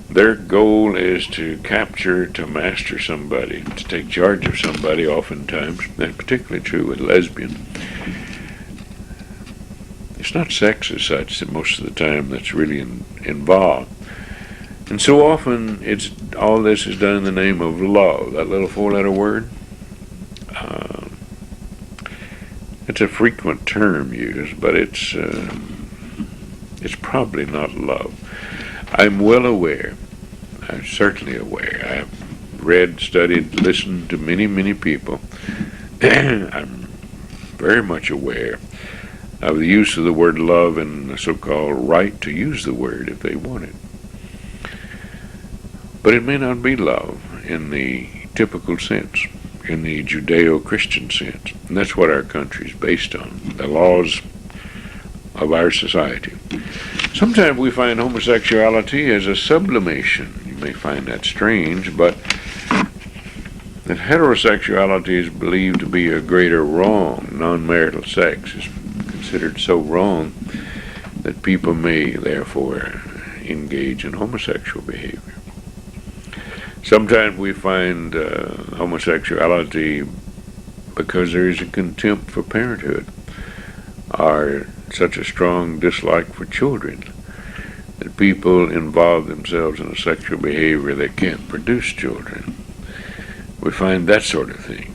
Their goal is to capture, to master somebody, to take charge of somebody oftentimes. That's particularly true with lesbians. It's not sex as such that most of the time that's really involved. And so often all this is done in the name of love, that little 4-letter word. It's a frequent term used, but it's probably not love. I'm well aware, I'm certainly aware, I've read, studied, listened to many, many people. I'm very much aware of the use of the word love and the so-called right to use the word if they want it. But it may not be love in the typical sense. in the Judeo-Christian sense. And that's what our country is based on, the laws of our society. Sometimes we find homosexuality as a sublimation. You may find that strange, but that heterosexuality is believed to be a greater wrong. Non-marital sex is considered so wrong that people may therefore engage in homosexual behavior. Sometimes we find homosexuality because there is a contempt for parenthood, or such a strong dislike for children, that people involve themselves in a sexual behavior that can't produce children. We find that sort of thing.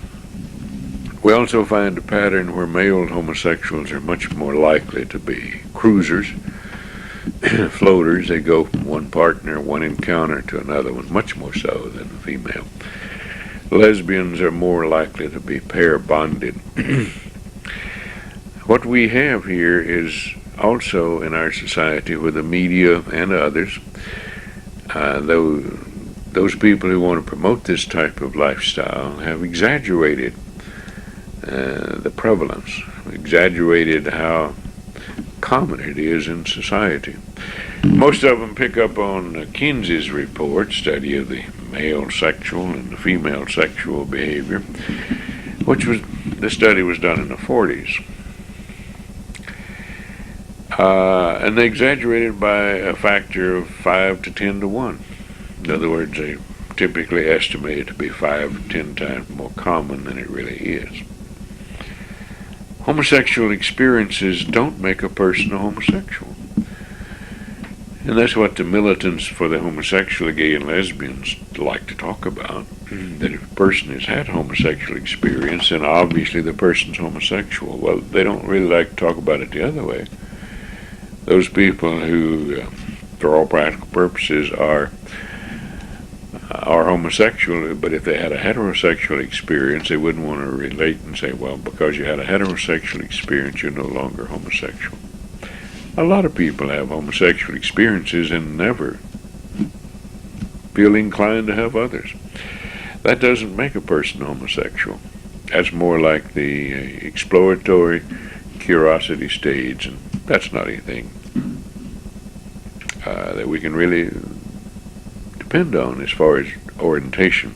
We also find a pattern where male homosexuals are much more likely to be cruisers, floaters. They go from one partner, one encounter to another one, much more so than the female. Lesbians are more likely to be pair bonded. What we have here is also in our society with the media and others, those people who want to promote this type of lifestyle have exaggerated the prevalence, exaggerated how common it is in society. Most of them pick up on Kinsey's report, study of the male sexual and the female sexual behavior, the study was done in the 40s. And they exaggerated by a factor of 5 to 10 to 1. In other words, they typically estimate it to be 5 to 10 times more common than it really is. Homosexual experiences don't make a person a homosexual. And that's what the militants for the homosexual, gay, and lesbians like to talk about. That if a person has had homosexual experience, then obviously the person's homosexual. Well, they don't really like to talk about it the other way. Those people who, for all practical purposes, are homosexual, but if they had a heterosexual experience, they wouldn't want to relate and say, well, because you had a heterosexual experience, you're no longer homosexual. A lot of people have homosexual experiences and never feel inclined to have others. That doesn't make a person homosexual. That's more like the exploratory curiosity stage, and that's not anything that we can really depend on as far as orientation.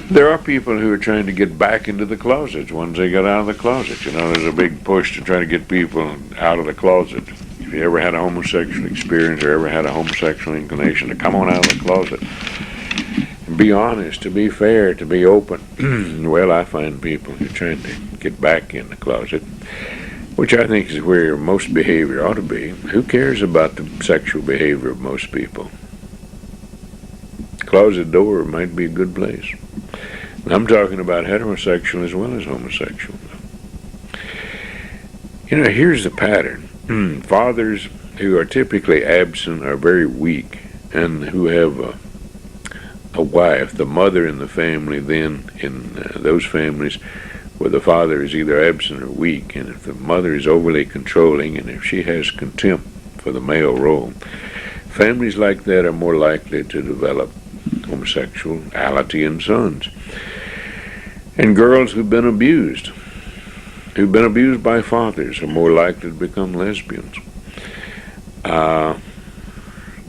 There are people who are trying to get back into the closets once they get out of the closet. There's a big push to try to get people out of the closet. If you ever had a homosexual experience or ever had a homosexual inclination, to come on out of the closet. Be honest, to be fair, to be open. Well, I find people who are trying to get back in the closet, which I think is where most behavior ought to be. Who cares about the sexual behavior of most people? Closet door might be a good place. I'm talking about heterosexual as well as homosexual. Here's the pattern. Fathers who are typically absent are very weak, and who have a wife, the mother in the family, then in those families where the father is either absent or weak, and if the mother is overly controlling, and if she has contempt for the male role, families like that are more likely to develop homosexuality in sons. And girls who've been abused by fathers, are more likely to become lesbians.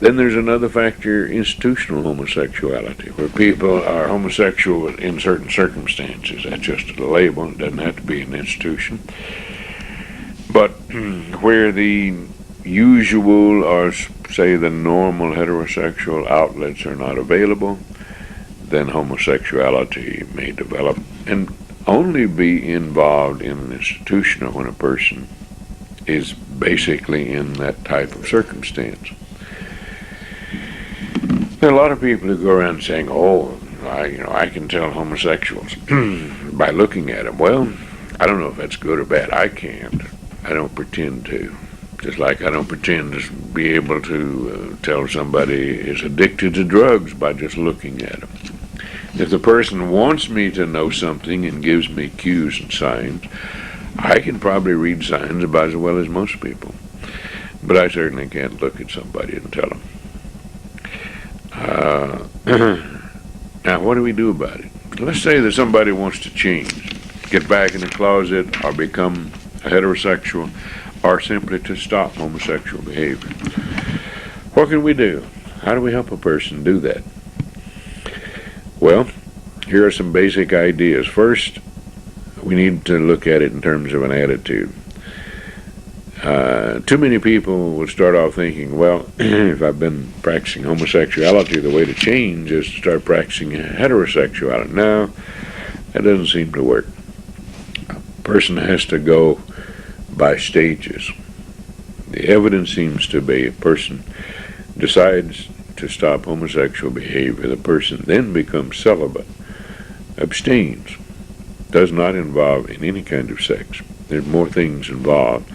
Then there's another factor, institutional homosexuality, where people are homosexual in certain circumstances. That's just a label. It doesn't have to be an institution. But where the usual, or say the normal heterosexual outlets are not available, then homosexuality may develop and only be involved in an institution when a person is basically in that type of circumstance. There are a lot of people who go around saying, I can tell homosexuals by looking at them. Well, I don't know if that's good or bad. I can't. I don't pretend to. Just like I don't pretend to be able to tell somebody is addicted to drugs by just looking at them. If the person wants me to know something and gives me cues and signs, I can probably read signs about as well as most people. But I certainly can't look at somebody and tell them. Now, what do we do about it? Let's say that somebody wants to change, get back in the closet, or become a heterosexual, or simply to stop homosexual behavior. What can we do? How do we help a person do that? Well, here are some basic ideas. First, we need to look at it in terms of an attitude. Too many people will start off thinking, well, if I've been practicing homosexuality, the way to change is to start practicing heterosexuality. No, that doesn't seem to work. A person has to go by stages. The evidence seems to be a person decides to stop homosexual behavior. The person then becomes celibate, abstains, does not involve in any kind of sex. There's more things involved.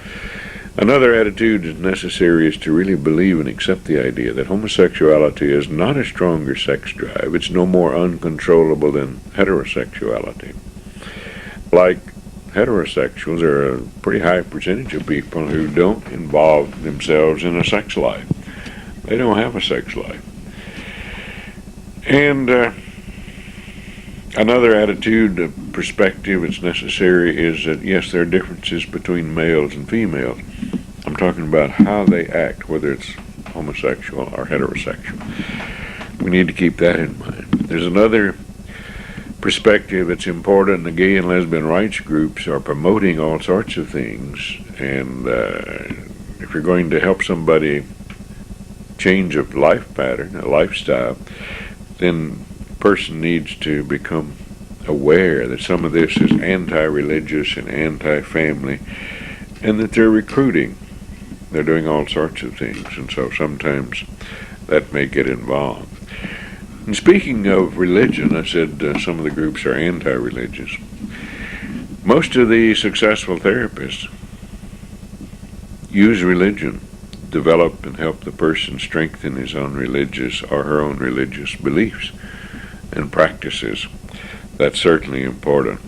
Another attitude that's necessary is to really believe and accept the idea that homosexuality is not a stronger sex drive. It's no more uncontrollable than heterosexuality. Like heterosexuals, there are a pretty high percentage of people who don't involve themselves in a sex life. They don't have a sex life. And another attitude, perspective that's necessary is that, yes, there are differences between males and females. I'm talking about how they act, whether it's homosexual or heterosexual. We need to keep that in mind. There's another perspective that's important. The gay and lesbian rights groups are promoting all sorts of things, and if you're going to help somebody change a life pattern, a lifestyle, then the person needs to become aware that some of this is anti-religious and anti-family, and that they're recruiting. They're doing all sorts of things, and so sometimes that may get involved. And speaking of religion, I said some of the groups are anti-religious. Most of the successful therapists use religion, develop and help the person strengthen his own religious or her own religious beliefs and practices. That's certainly important.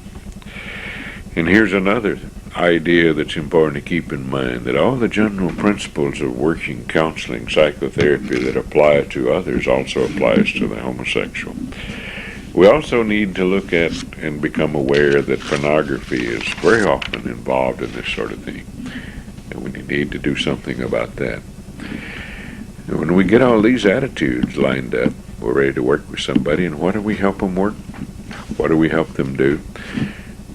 And here's another idea that's important to keep in mind, that all the general principles of working, counseling, psychotherapy that apply to others also applies to the homosexual. We also need to look at and become aware that pornography is very often involved in this sort of thing, and we need to do something about that. And when we get all these attitudes lined up, we're ready to work with somebody. And what do we help them work? What do we help them do?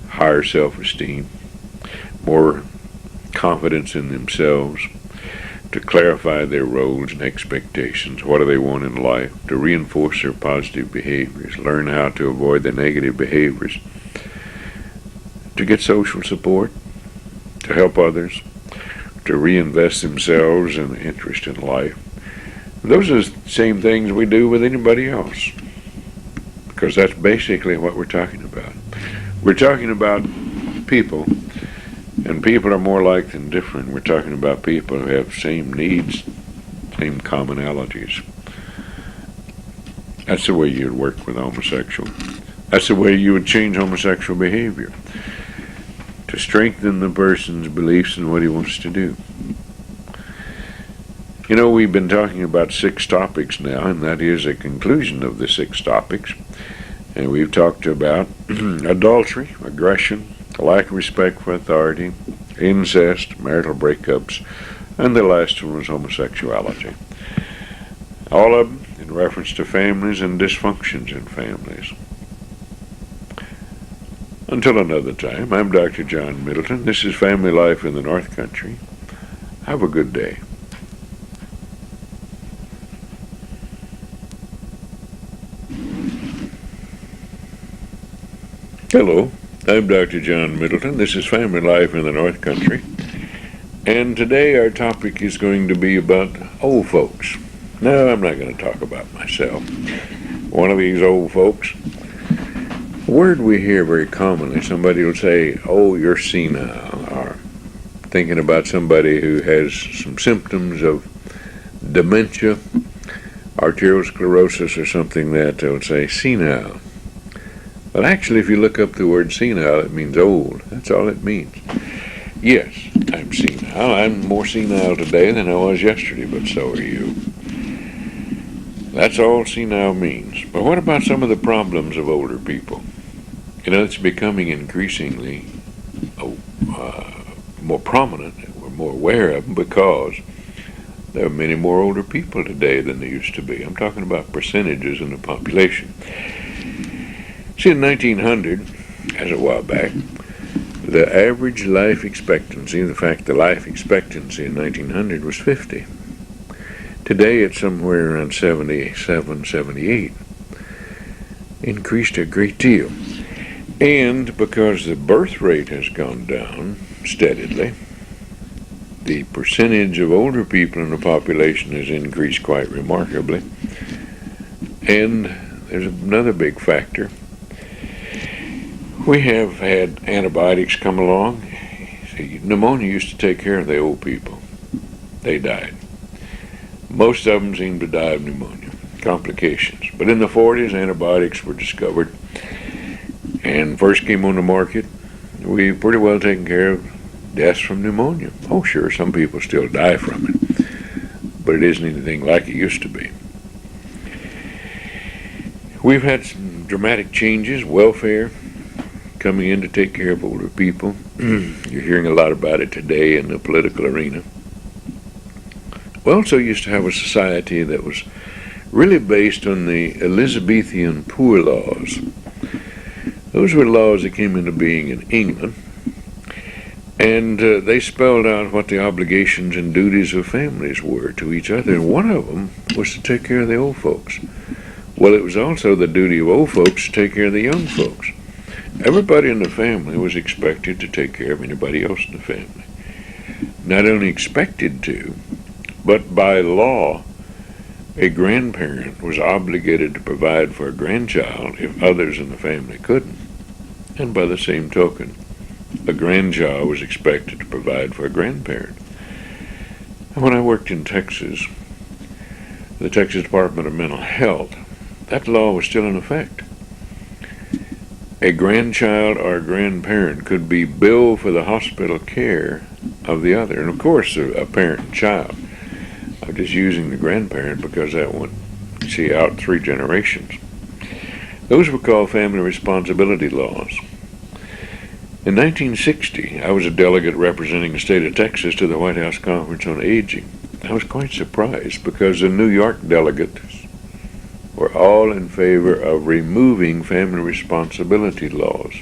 Higher self-esteem, more confidence in themselves, to clarify their roles and expectations. What do they want in life? To reinforce their positive behaviors, learn how to avoid the negative behaviors, to get social support, to help others, to reinvest themselves in interest in life. Those are the same things we do with anybody else, because that's basically what we're talking about. We're talking about people, and people are more alike than different. We're talking about people who have same needs, same commonalities. That's the way you'd work with homosexual. That's the way you would change homosexual behavior, to strengthen the person's beliefs in what he wants to do. You know, we've been talking about 6 topics now, and that is a conclusion of the 6 topics. And we've talked about adultery, aggression, lack of respect for authority, incest, marital breakups, and the last one was homosexuality. All of them in reference to families and dysfunctions in families. Until another time, I'm Dr. John Middleton. This is Family Life in the North Country. Have a good day. Hello, I'm Dr. John Middleton. This is Family Life in the North Country. And today our topic is going to be about old folks. No, I'm not going to talk about myself. One of these old folks. A word we hear very commonly, somebody will say, oh, you're senile, or thinking about somebody who has some symptoms of dementia, arteriosclerosis, or something that they'll say senile. But actually, if you look up the word senile, it means old. That's all it means. Yes, I'm senile. I'm more senile today than I was yesterday, but so are you. That's all senile means. But what about some of the problems of older people? It's becoming increasingly more prominent, and we're more aware of them because there are many more older people today than there used to be. I'm talking about percentages in the population. See, in 1900, as a while back, the average life expectancy, in fact, the life expectancy in 1900 was 50. Today it's somewhere around 77, 78. Increased a great deal. And because the birth rate has gone down steadily, the percentage of older people in the population has increased quite remarkably. And there's another big factor. We have had antibiotics come along. See, pneumonia used to take care of the old people. They died. Most of them seem to die of pneumonia, complications. But in the 40s, antibiotics were discovered and first came on the market. We pretty well taken care of deaths from pneumonia. Oh, sure, some people still die from it, but it isn't anything like it used to be. We've had some dramatic changes, welfare coming in to take care of older people. You're hearing a lot about it today in the political arena. We also used to have a society that was really based on the Elizabethan poor laws. Those were laws that came into being in England, and they spelled out what the obligations and duties of families were to each other, and one of them was to take care of the old folks. Well, it was also the duty of old folks to take care of the young folks. Everybody in the family was expected to take care of anybody else in the family. Not only expected to, but by law, a grandparent was obligated to provide for a grandchild if others in the family couldn't. And by the same token, a grandchild was expected to provide for a grandparent. And when I worked in Texas, the Texas Department of Mental Health, that law was still in effect. A grandchild or a grandparent could be billed for the hospital care of the other. And of course, a parent and child. I'm just using the grandparent because that one, see, out 3 generations. Those were called family responsibility laws. In 1960, I was a delegate representing the state of Texas to the White House Conference on Aging. I was quite surprised because the New York delegates were all in favor of removing family responsibility laws.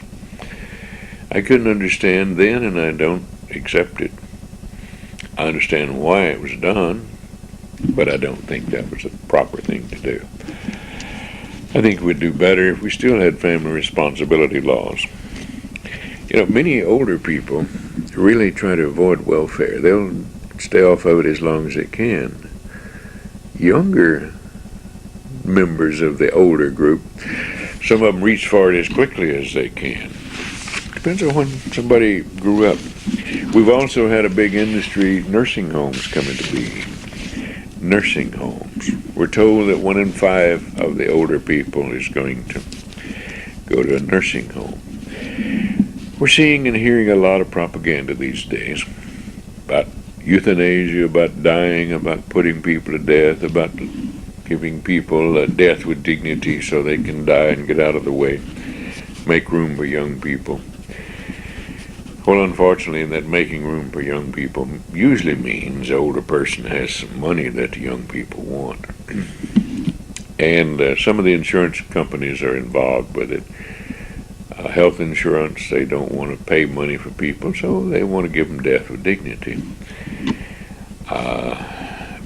I couldn't understand then, and I don't accept it. I understand why it was done, but I don't think that was the proper thing to do. I think we'd do better if we still had family responsibility laws. Many older people really try to avoid welfare. They'll stay off of it as long as they can. Younger members of the older group, some of them reach for it as quickly as they can. Depends on when somebody grew up. We've also had a big industry, nursing homes come into being. Nursing homes. We're told that 1 in 5 of the older people is going to go to a nursing home. We're seeing and hearing a lot of propaganda these days about euthanasia, about dying, about putting people to death, about giving people a death with dignity so they can die and get out of the way, make room for young people. Well, unfortunately, that making room for young people usually means the older person has some money that the young people want. And some of the insurance companies are involved with it. Health insurance, they don't want to pay money for people, so they want to give them death with dignity.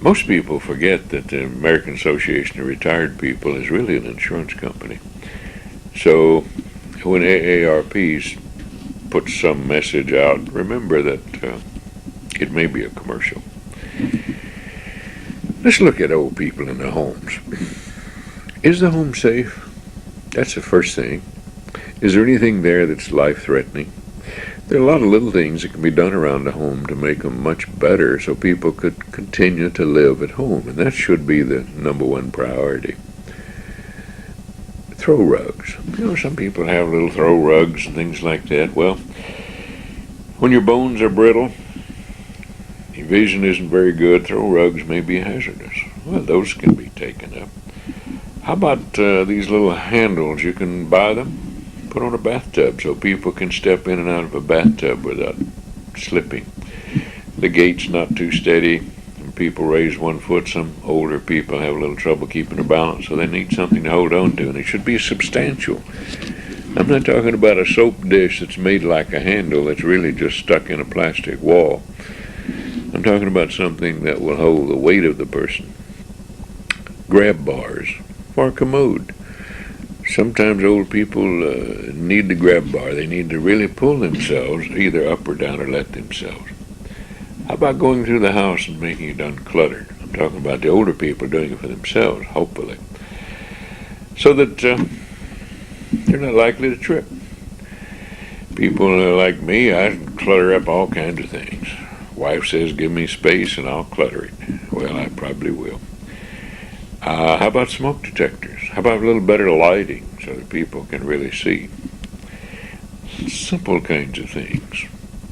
Most people forget that the American Association of Retired People is really an insurance company. So when AARPs put some message out, remember that it may be a commercial. Let's look at old people in the homes. Is the home safe? That's the first thing. Is there anything there that's life-threatening? There are a lot of little things that can be done around the home to make them much better so people could continue to live at home, and that should be the number one priority. Throw rugs. Some people have little throw rugs and things like that. Well, when your bones are brittle, your vision isn't very good, throw rugs may be hazardous. Well, those can be taken up. How about these little handles? You can buy them, put on a bathtub so people can step in and out of a bathtub without slipping. The gate's not too steady. When people raise one foot, some older people have a little trouble keeping their balance, so they need something to hold on to, and it should be substantial. I'm not talking about a soap dish that's made like a handle that's really just stuck in a plastic wall. I'm talking about something that will hold the weight of the person. Grab bars for a commode. Sometimes old people need the grab bar. They need to really pull themselves either up or down or let themselves. How about going through the house and making it uncluttered? I'm talking about the older people doing it for themselves, hopefully, so that they're not likely to trip. People like me, I clutter up all kinds of things. Wife says, give me space and I'll clutter it. Well, I probably will. How about smoke detectors? How about a little better lighting so that people can really see? Simple kinds of things.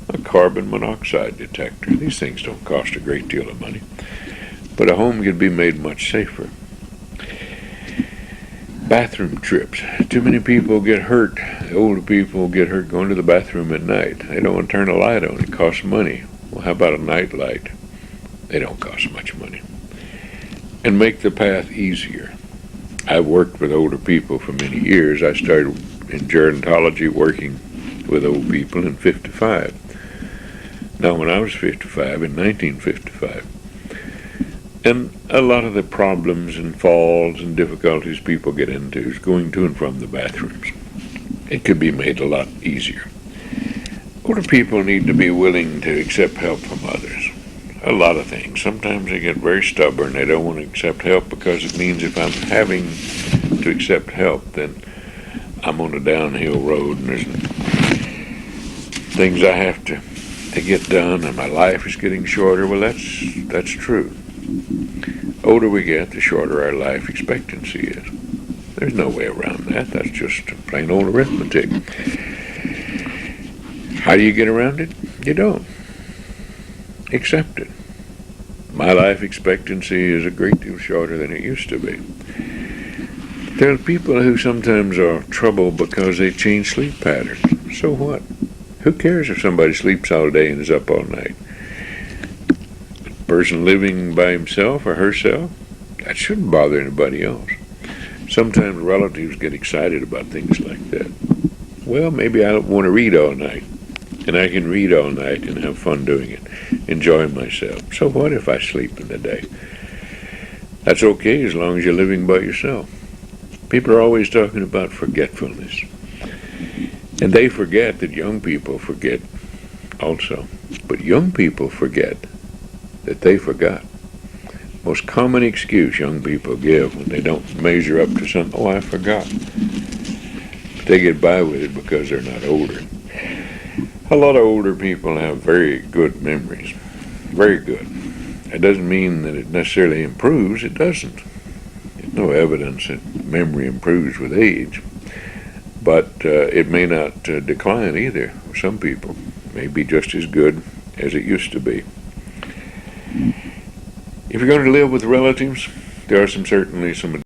A carbon monoxide detector. These things don't cost a great deal of money, but a home could be made much safer. Bathroom trips. Too many people get hurt. Older people get hurt going to the bathroom at night. They don't want to turn a light on. It costs money. Well, how about a night light? They don't cost much money. And make the path easier. I've worked with older people for many years. I started in gerontology working with old people in 55. Now, when I was 55, in 1955, and a lot of the problems and falls and difficulties people get into is going to and from the bathrooms. It could be made a lot easier. Older people need to be willing to accept help from others. A lot of things. Sometimes they get very stubborn. They don't want to accept help because it means if I'm having to accept help, then I'm on a downhill road and there's things I have to get done and my life is getting shorter. Well, that's true. Older we get, the shorter our life expectancy is. There's no way around that. That's just plain old arithmetic. How do you get around it? You don't. Accept it. My life expectancy is a great deal shorter than it used to be. There are people who sometimes are troubled because they change sleep patterns. So what? Who cares if somebody sleeps all day and is up all night? A person living by himself or herself, that shouldn't bother anybody else. Sometimes relatives get excited about things like that. Well, maybe I don't want to read all night, and I can read all night and have fun doing it, enjoying myself. So what if I sleep in the day? That's okay as long as you're living by yourself. People are always talking about forgetfulness. And they forget that young people forget also. But young people forget that they forgot. Most common excuse young people give when they don't measure up to something, oh, I forgot. But they get by with it because they're not older. A lot of older people have very good memories. Very good. It doesn't mean that it necessarily improves. It doesn't. There's no evidence that memory improves with age. But it may not decline either. Some people may be just as good as it used to be. If you're going to live with relatives, there are certainly some